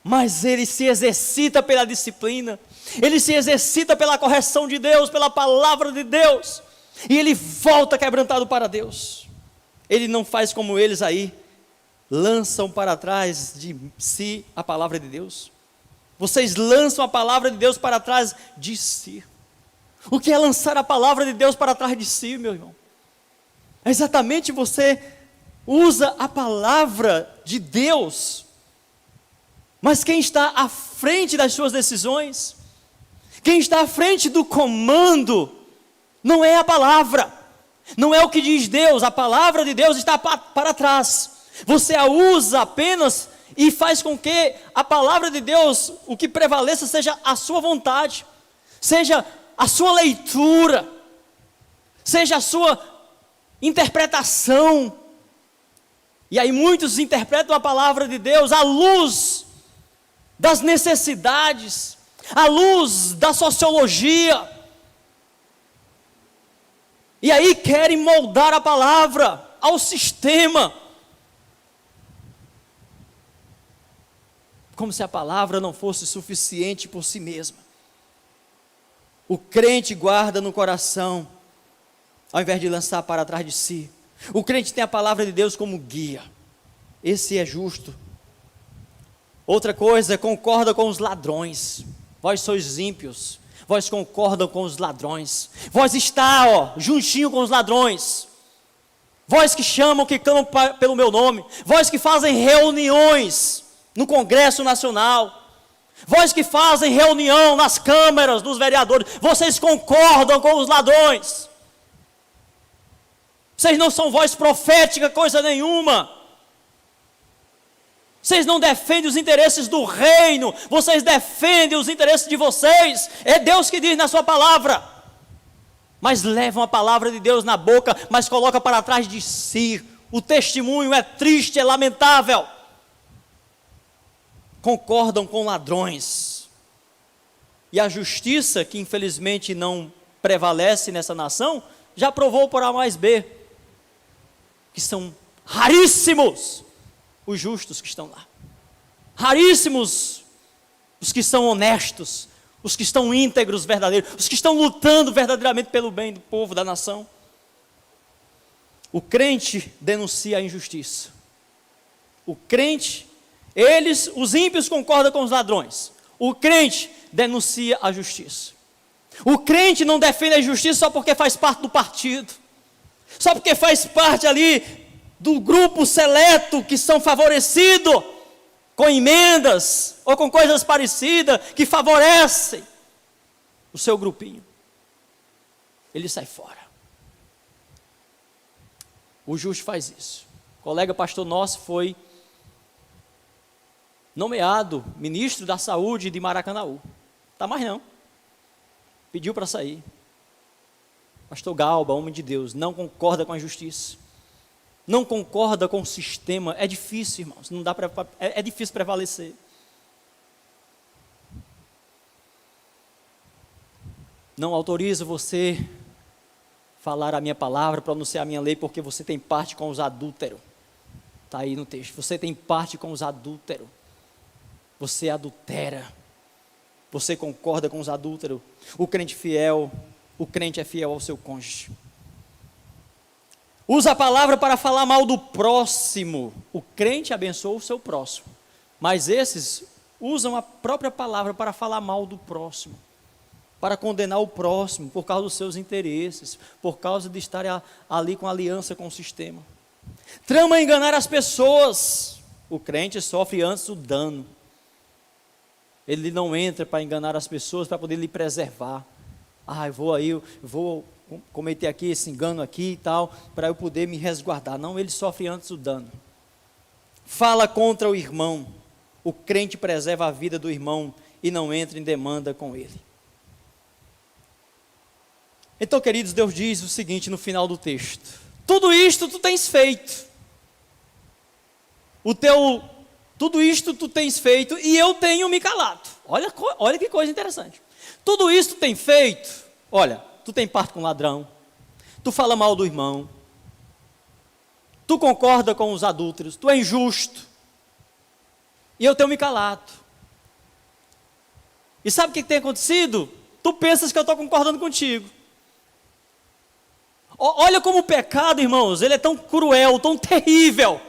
mas ele se exercita pela disciplina, ele se exercita pela correção de Deus, pela palavra de Deus, e ele volta quebrantado para Deus. Ele não faz como eles aí, lançam para trás de si a palavra de Deus. Vocês lançam a palavra de Deus para trás de si. O que é lançar a palavra de Deus para trás de si, meu irmão? É exatamente você usa a palavra de Deus, mas quem está à frente das suas decisões, quem está à frente do comando, não é a palavra, não é o que diz Deus, a palavra de Deus está para trás. Você a usa apenas e faz com que a palavra de Deus, o que prevaleça seja a sua vontade, seja a sua leitura, seja a sua interpretação. E aí muitos interpretam a palavra de Deus à luz das necessidades, à luz da sociologia, e aí querem moldar a palavra ao sistema, como se a palavra não fosse suficiente por si mesma. O crente guarda no coração, ao invés de lançar para trás de si. O crente tem a palavra de Deus como guia. Esse é justo. Outra coisa, concorda com os ladrões. Vós sois ímpios, vós concordam com os ladrões. Vós está, juntinho com os ladrões. Vós que chamam, que clamam pelo meu nome. Vós que fazem reuniões no Congresso Nacional. Vós que fazem reunião nas câmaras dos vereadores. Vocês concordam com os ladrões. Vocês não são voz profética, coisa nenhuma. Vocês não defendem os interesses do reino, vocês defendem os interesses de vocês. É Deus que diz na sua palavra. Mas levam a palavra de Deus na boca, mas coloca para trás de si. O testemunho é triste, é lamentável. Concordam com ladrões. E a justiça, que infelizmente não prevalece nessa nação, já provou por A mais B, que são raríssimos os justos que estão lá, raríssimos os que são honestos, os que estão íntegros, verdadeiros, os que estão lutando verdadeiramente pelo bem do povo, da nação. O crente denuncia a injustiça. O crente, os ímpios concordam com os ladrões. O crente denuncia a justiça. O crente não defende a justiça só porque faz parte do partido, só porque faz parte ali do grupo seleto que são favorecidos com emendas ou com coisas parecidas que favorecem o seu grupinho. Ele sai fora. O justo faz isso. O colega pastor nosso foi nomeado ministro da saúde de Maracanaú. Está mais não. Pediu para sair. Pastor Galba, homem de Deus, não concorda com a justiça. Não concorda com o sistema. É difícil, irmãos. Não dá é difícil prevalecer. Não autorizo você falar a minha palavra, pronunciar a minha lei, porque você tem parte com os adúlteros. Está aí no texto. Você tem parte com os adúlteros. Você adultera. Você concorda com os adúlteros. O crente é fiel ao seu cônjuge. Usa a palavra para falar mal do próximo. O crente abençoa o seu próximo. Mas esses usam a própria palavra para falar mal do próximo. Para condenar o próximo por causa dos seus interesses. Por causa de estar ali com aliança com o sistema. Trama enganar as pessoas. O crente sofre antes o dano. Ele não entra para enganar as pessoas, para poder lhe preservar. Eu vou cometer aqui esse engano aqui e tal, para eu poder me resguardar. Não, ele sofre antes o dano. Fala contra o irmão. O crente preserva a vida do irmão e não entra em demanda com ele. Então, queridos, Deus diz o seguinte no final do texto: tudo isto tu tens feito. Tudo isto tu tens feito e eu tenho me calado. Olha que coisa interessante. Tudo isso tu tem feito. Olha, tu tem parte com ladrão, tu fala mal do irmão, tu concorda com os adúlteros, tu é injusto, e eu tenho me calado. E sabe o que tem acontecido? Tu pensas que eu estou concordando contigo. Olha como o pecado, irmãos, ele é tão cruel, tão terrível,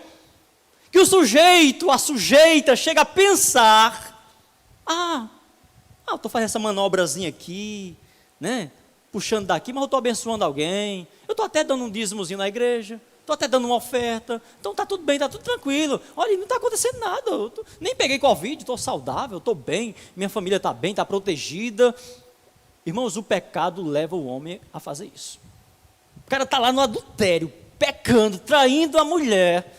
que o sujeito, a sujeita, chega a pensar, eu estou fazendo essa manobrazinha aqui, né? Puxando daqui, mas eu estou abençoando alguém, eu estou até dando um dízimozinho na igreja, estou até dando uma oferta, então está tudo bem, está tudo tranquilo, olha, não está acontecendo nada, nem peguei Covid, estou saudável, estou bem, minha família está bem, está protegida. Irmãos, o pecado leva o homem a fazer isso. O cara está lá no adultério, pecando, traindo a mulher,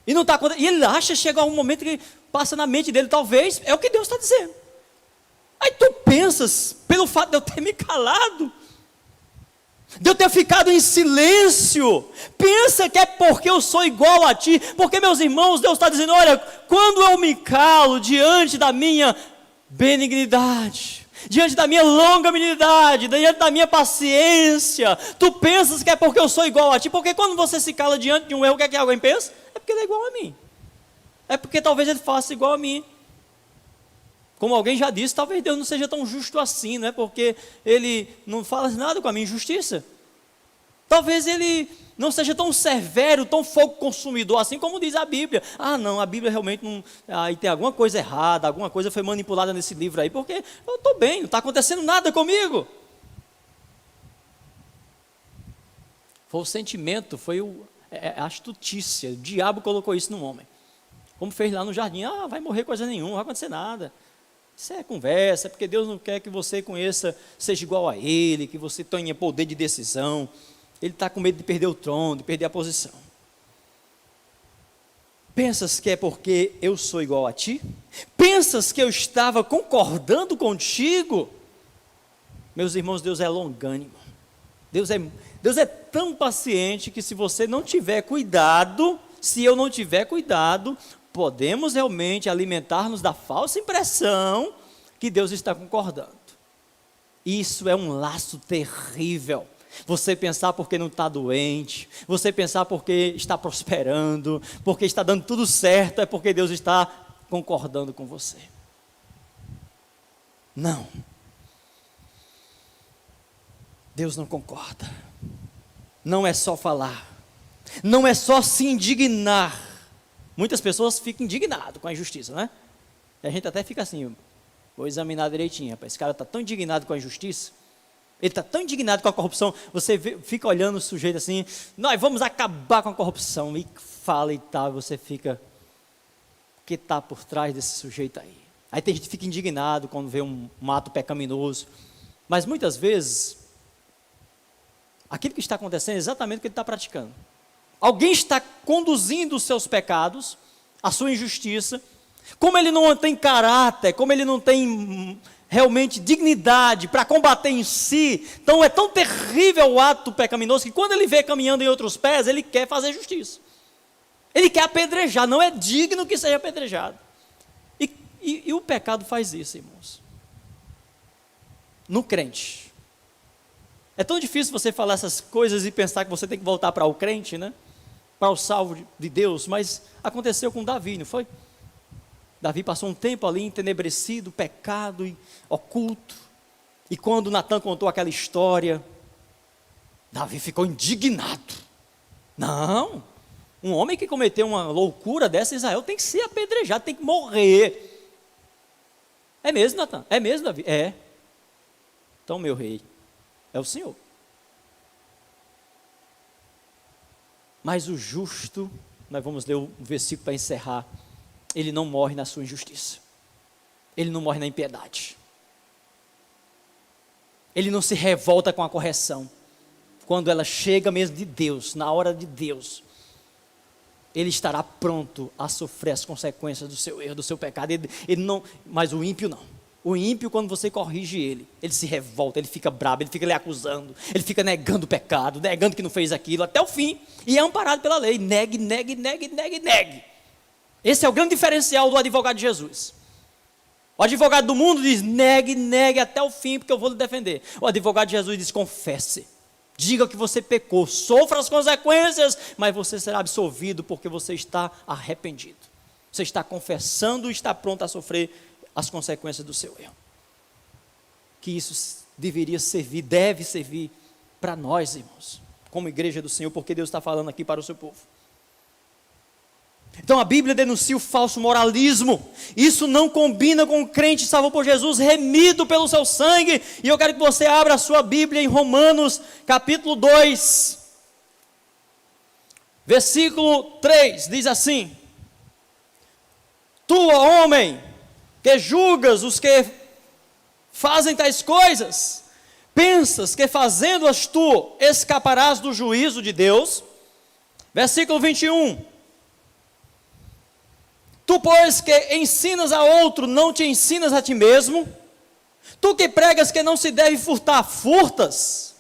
e não está acontecendo, e ele acha, chega um momento que passa na mente dele, talvez, é o que Deus está dizendo. Aí tu pensas, pelo fato de eu ter me calado, de eu ter ficado em silêncio, pensa que é porque eu sou igual a ti, porque meus irmãos, Deus está dizendo, olha, quando eu me calo diante da minha benignidade, diante da minha longanimidade, diante da minha paciência, tu pensas que é porque eu sou igual a ti, porque quando você se cala diante de um erro, o que é que alguém pensa? É porque ele é igual a mim, é porque talvez ele faça igual a mim. Como alguém já disse, talvez Deus não seja tão justo assim, não é porque ele não fala nada com a minha injustiça. Talvez ele não seja tão severo, tão fogo consumidor, assim como diz a Bíblia. Não, a Bíblia realmente não... Aí tem alguma coisa errada, alguma coisa foi manipulada nesse livro aí, porque eu estou bem, não está acontecendo nada comigo. Foi o sentimento, foi a astutícia, o diabo colocou isso no homem. Como fez lá no jardim, vai morrer coisa nenhuma, não vai acontecer nada. Isso é conversa, é porque Deus não quer que você conheça, seja igual a Ele, que você tenha poder de decisão. Ele está com medo de perder o trono, de perder a posição. Pensas que é porque eu sou igual a ti? Pensas que eu estava concordando contigo? Meus irmãos, Deus é longânimo. Deus é tão paciente que se você não tiver cuidado, se eu não tiver cuidado, podemos realmente alimentar-nos da falsa impressão que Deus está concordando. Isso é um laço terrível. Você pensar porque não está doente, você pensar porque está prosperando, porque está dando tudo certo, é porque Deus está concordando com você. Não. Deus não concorda. Não é só falar. Não é só se indignar. Muitas pessoas ficam indignadas com a injustiça, né? E a gente até fica assim, vou examinar direitinho, rapaz, esse cara está tão indignado com a injustiça, ele está tão indignado com a corrupção, você fica olhando o sujeito assim, nós vamos acabar com a corrupção, e fala e tal, e você fica, o que está por trás desse sujeito aí? Aí tem gente que fica indignado quando vê um ato pecaminoso, mas muitas vezes, aquilo que está acontecendo é exatamente o que ele está praticando. Alguém está conduzindo os seus pecados, a sua injustiça, como ele não tem caráter, como ele não tem realmente dignidade para combater em si, então é tão terrível o ato pecaminoso que quando ele vê caminhando em outros pés, ele quer fazer justiça. Ele quer apedrejar, não é digno que seja apedrejado. E o pecado faz isso, irmãos. No crente. É tão difícil você falar essas coisas e pensar que você tem que voltar para o crente, né? Para o salvo de Deus, mas aconteceu com Davi, não foi? Davi passou um tempo ali entenebrecido, pecado e oculto, e quando Natan contou aquela história, Davi ficou indignado. Não, um homem que cometeu uma loucura dessa, Israel tem que ser apedrejado, tem que morrer. É mesmo, Natan? É mesmo, Davi? É. Então, meu rei, é o Senhor. Mas o justo, nós vamos ler o versículo para encerrar, ele não morre na sua injustiça. Ele não morre na impiedade. Ele não se revolta com a correção. Quando ela chega mesmo de Deus, na hora de Deus, ele estará pronto a sofrer as consequências do seu erro, do seu pecado. Ele não, mas o ímpio não. O ímpio, quando você corrige ele se revolta, ele fica bravo, ele fica lhe acusando, ele fica negando o pecado, negando que não fez aquilo, até o fim, e é amparado pela lei, negue. Esse é o grande diferencial do advogado de Jesus. O advogado do mundo diz: negue, negue até o fim, porque eu vou lhe defender. O advogado de Jesus diz: confesse. Diga que você pecou, sofra as consequências, mas você será absolvido porque você está arrependido. Você está confessando e está pronto a sofrer as consequências do seu erro. Que isso deveria servir, deve servir para nós, irmãos, como igreja do Senhor, porque Deus está falando aqui para o seu povo. Então a Bíblia denuncia o falso moralismo. Isso não combina com o crente salvo por Jesus, remido pelo seu sangue. E eu quero que você abra a sua Bíblia em Romanos capítulo 2, versículo 3, diz assim: tu, homem, que julgas os que fazem tais coisas, pensas que fazendo-as tu escaparás do juízo de Deus? Versículo 21. Tu, pois, que ensinas a outro, não te ensinas a ti mesmo? Tu que pregas que não se deve furtar, furtas?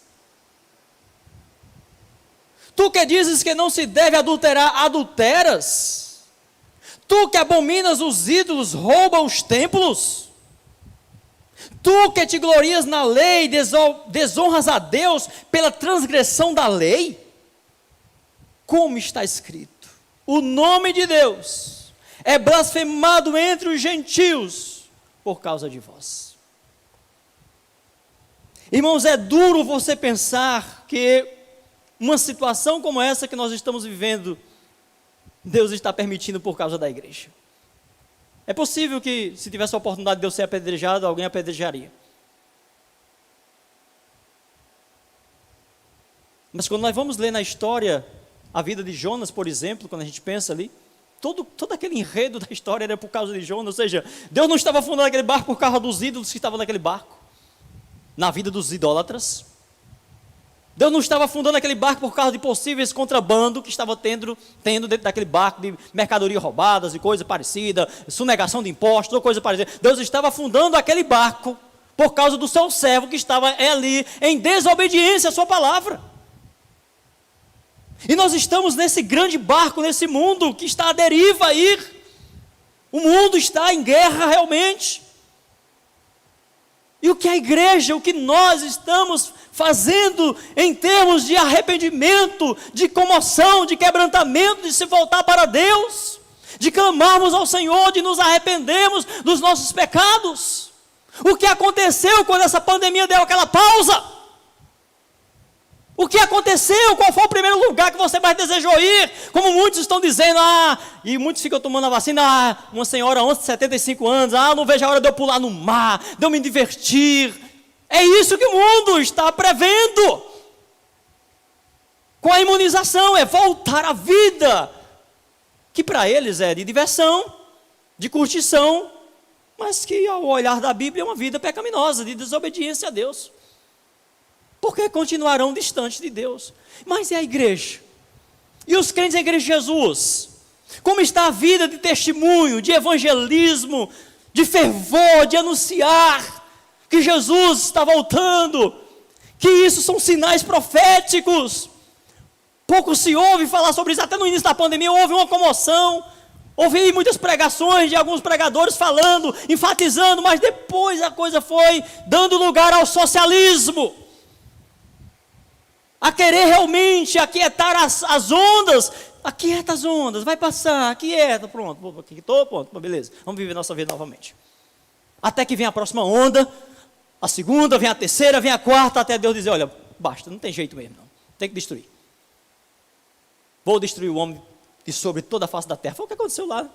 Tu que dizes que não se deve adulterar, adulteras? Tu que abominas os ídolos, rouba os templos? Tu que te glorias na lei, desonras a Deus pela transgressão da lei? Como está escrito: o nome de Deus é blasfemado entre os gentios por causa de vós. Irmãos, é duro você pensar que uma situação como essa que nós estamos vivendo, Deus está permitindo por causa da igreja. É possível que, se tivesse a oportunidade de eu ser apedrejado, alguém apedrejaria. Mas quando nós vamos ler na história a vida de Jonas, por exemplo, quando a gente pensa ali, todo aquele enredo da história era por causa de Jonas. Ou seja, Deus não estava afundando aquele barco por causa dos ídolos que estavam naquele barco, na vida dos idólatras. Deus não estava afundando aquele barco por causa de possíveis contrabando que estava tendo dentro daquele barco, de mercadoria roubadas e coisa parecida, sonegação de impostos ou coisa parecida. Deus estava afundando aquele barco por causa do seu servo que estava ali em desobediência à sua palavra. E nós estamos nesse grande barco, nesse mundo que está à deriva aí. O mundo está em guerra realmente. E o que a igreja, o que nós estamos fazendo em termos de arrependimento, de comoção, de quebrantamento, de se voltar para Deus, de clamarmos ao Senhor, de nos arrependermos dos nossos pecados? O que aconteceu quando essa pandemia deu aquela pausa? O que aconteceu? Qual foi o primeiro lugar que você mais desejou ir? Como muitos estão dizendo, e muitos ficam tomando a vacina, uma senhora ontem de 75 anos, não vejo a hora de eu pular no mar, de eu me divertir. É isso que o mundo está prevendo. Com a imunização, é voltar à vida, que para eles é de diversão, de curtição, mas que ao olhar da Bíblia é uma vida pecaminosa, de desobediência a Deus. Porque continuarão distantes de Deus. Mas e a igreja? E os crentes da igreja de Jesus? Como está a vida de testemunho, de evangelismo, de fervor, de anunciar que Jesus está voltando, que isso são sinais proféticos? Pouco se ouve falar sobre isso. Até no início da pandemia houve uma comoção, ouvi muitas pregações de alguns pregadores falando, enfatizando, mas depois a coisa foi dando lugar ao socialismo, a querer realmente aquietar as ondas. Aquieta as ondas, vai passar, aquieta, pronto, aquietou, pronto, beleza, vamos viver nossa vida novamente. Até que vem a próxima onda, a segunda, vem a terceira, vem a quarta, até Deus dizer, olha, basta, não tem jeito mesmo não, tem que destruir. Vou destruir o homem de sobre toda a face da terra. Foi o que aconteceu lá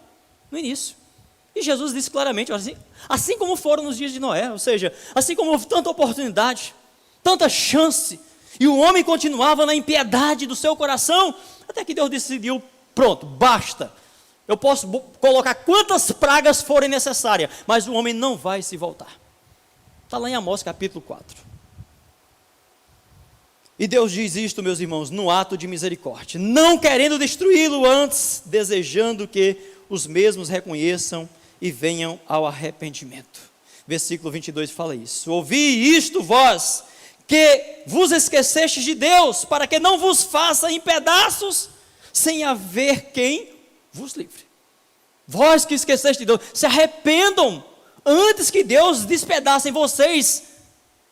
no início. E Jesus disse claramente, assim como foram nos dias de Noé, ou seja, assim como houve tanta oportunidade, tanta chance, e o homem continuava na impiedade do seu coração, até que Deus decidiu, pronto, basta. Eu posso colocar quantas pragas forem necessárias, mas o homem não vai se voltar. Está lá em Amós capítulo 4. E Deus diz isto, meus irmãos, no ato de misericórdia, não querendo destruí-lo, antes desejando que os mesmos reconheçam e venham ao arrependimento. Versículo 22 fala isso. Ouvi isto, vós, que vos esquecestes de Deus, para que não vos faça em pedaços, sem haver quem vos livre. Vós que esqueceste de Deus, se arrependam antes que Deus despedace em vocês,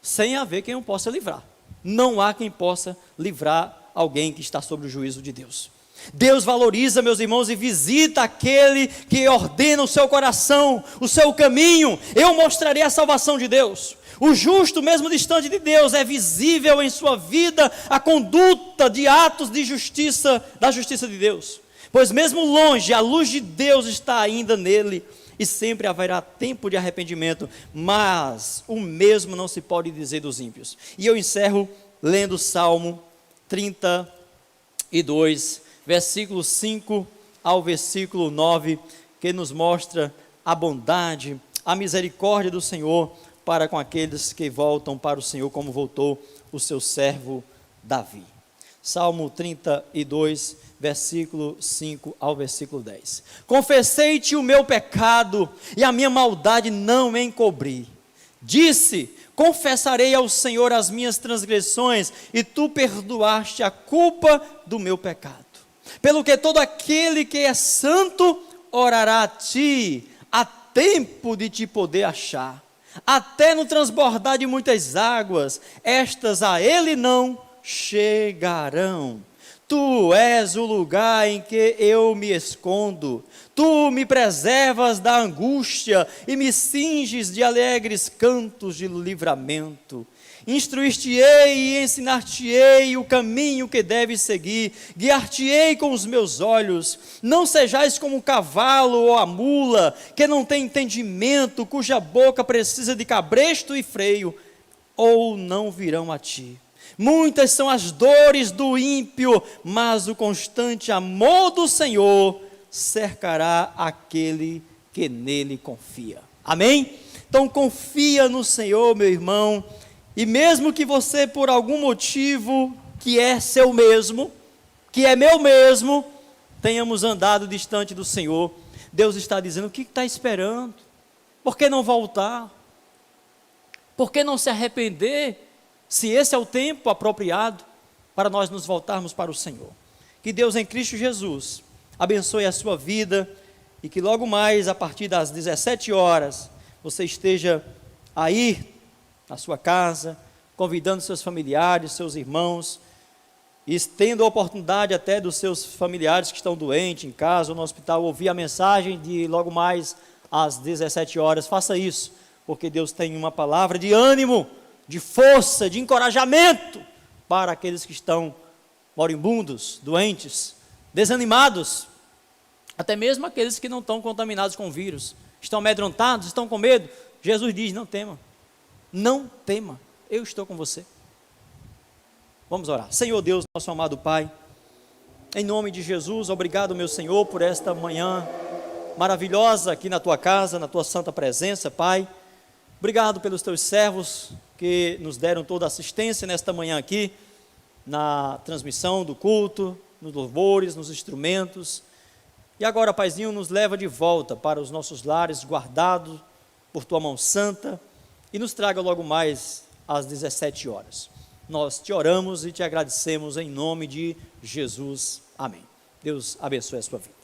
sem haver quem o possa livrar. Não há quem possa livrar alguém que está sob o juízo de Deus. Deus valoriza, meus irmãos, e visita aquele que ordena o seu coração, o seu caminho. Eu mostrarei a salvação de Deus. O justo, mesmo distante de Deus, é visível em sua vida a conduta de atos de justiça, da justiça de Deus. Pois mesmo longe, a luz de Deus está ainda nele, e sempre haverá tempo de arrependimento, mas o mesmo não se pode dizer dos ímpios. E eu encerro lendo o Salmo 32, versículo 5 ao versículo 9, que nos mostra a bondade, a misericórdia do Senhor para com aqueles que voltam para o Senhor, como voltou o seu servo Davi. Salmo 32, versículo 5 ao versículo 10. Confessei-te o meu pecado, e a minha maldade não me encobri. Disse: confessarei ao Senhor as minhas transgressões, e tu perdoaste a culpa do meu pecado. Pelo que todo aquele que é santo orará a ti, há tempo de te poder achar. Até no transbordar de muitas águas, estas a ele não chegarão. Tu és o lugar em que eu me escondo. Tu me preservas da angústia e me cinges de alegres cantos de livramento. Instruir-te-ei e ensinar-te-ei o caminho que deves seguir. Guiar-te-ei com os meus olhos. Não sejais como o cavalo ou a mula, que não tem entendimento, cuja boca precisa de cabresto e freio, ou não virão a ti. Muitas são as dores do ímpio, mas o constante amor do Senhor cercará aquele que nele confia. Amém? Então confia no Senhor, meu irmão, e mesmo que você por algum motivo que é seu mesmo, que é meu mesmo, tenhamos andado distante do Senhor, Deus está dizendo: o que está esperando? Por que não voltar? Por que não se arrepender? Se esse é o tempo apropriado para nós nos voltarmos para o Senhor. Que Deus em Cristo Jesus abençoe a sua vida, e que logo mais, a partir das 17 horas, você esteja aí na sua casa, convidando seus familiares, seus irmãos, e tendo a oportunidade até dos seus familiares que estão doentes em casa ou no hospital, ouvir a mensagem de logo mais às 17 horas. Faça isso, porque Deus tem uma palavra de ânimo, de força, de encorajamento para aqueles que estão moribundos, doentes, desanimados, até mesmo aqueles que não estão contaminados com o vírus, estão amedrontados, estão com medo. Jesus diz: não tema, não tema, eu estou com você. Vamos orar. Senhor Deus, nosso amado Pai, em nome de Jesus, obrigado, meu Senhor, por esta manhã maravilhosa aqui na tua casa, na tua santa presença, Pai. Obrigado pelos teus servos que nos deram toda a assistência nesta manhã aqui, na transmissão do culto, nos louvores, nos instrumentos. E agora, Paizinho, nos leva de volta para os nossos lares, guardados por tua mão santa, e nos traga logo mais às 17 horas. Nós te oramos e te agradecemos em nome de Jesus. Amém. Deus abençoe a sua vida.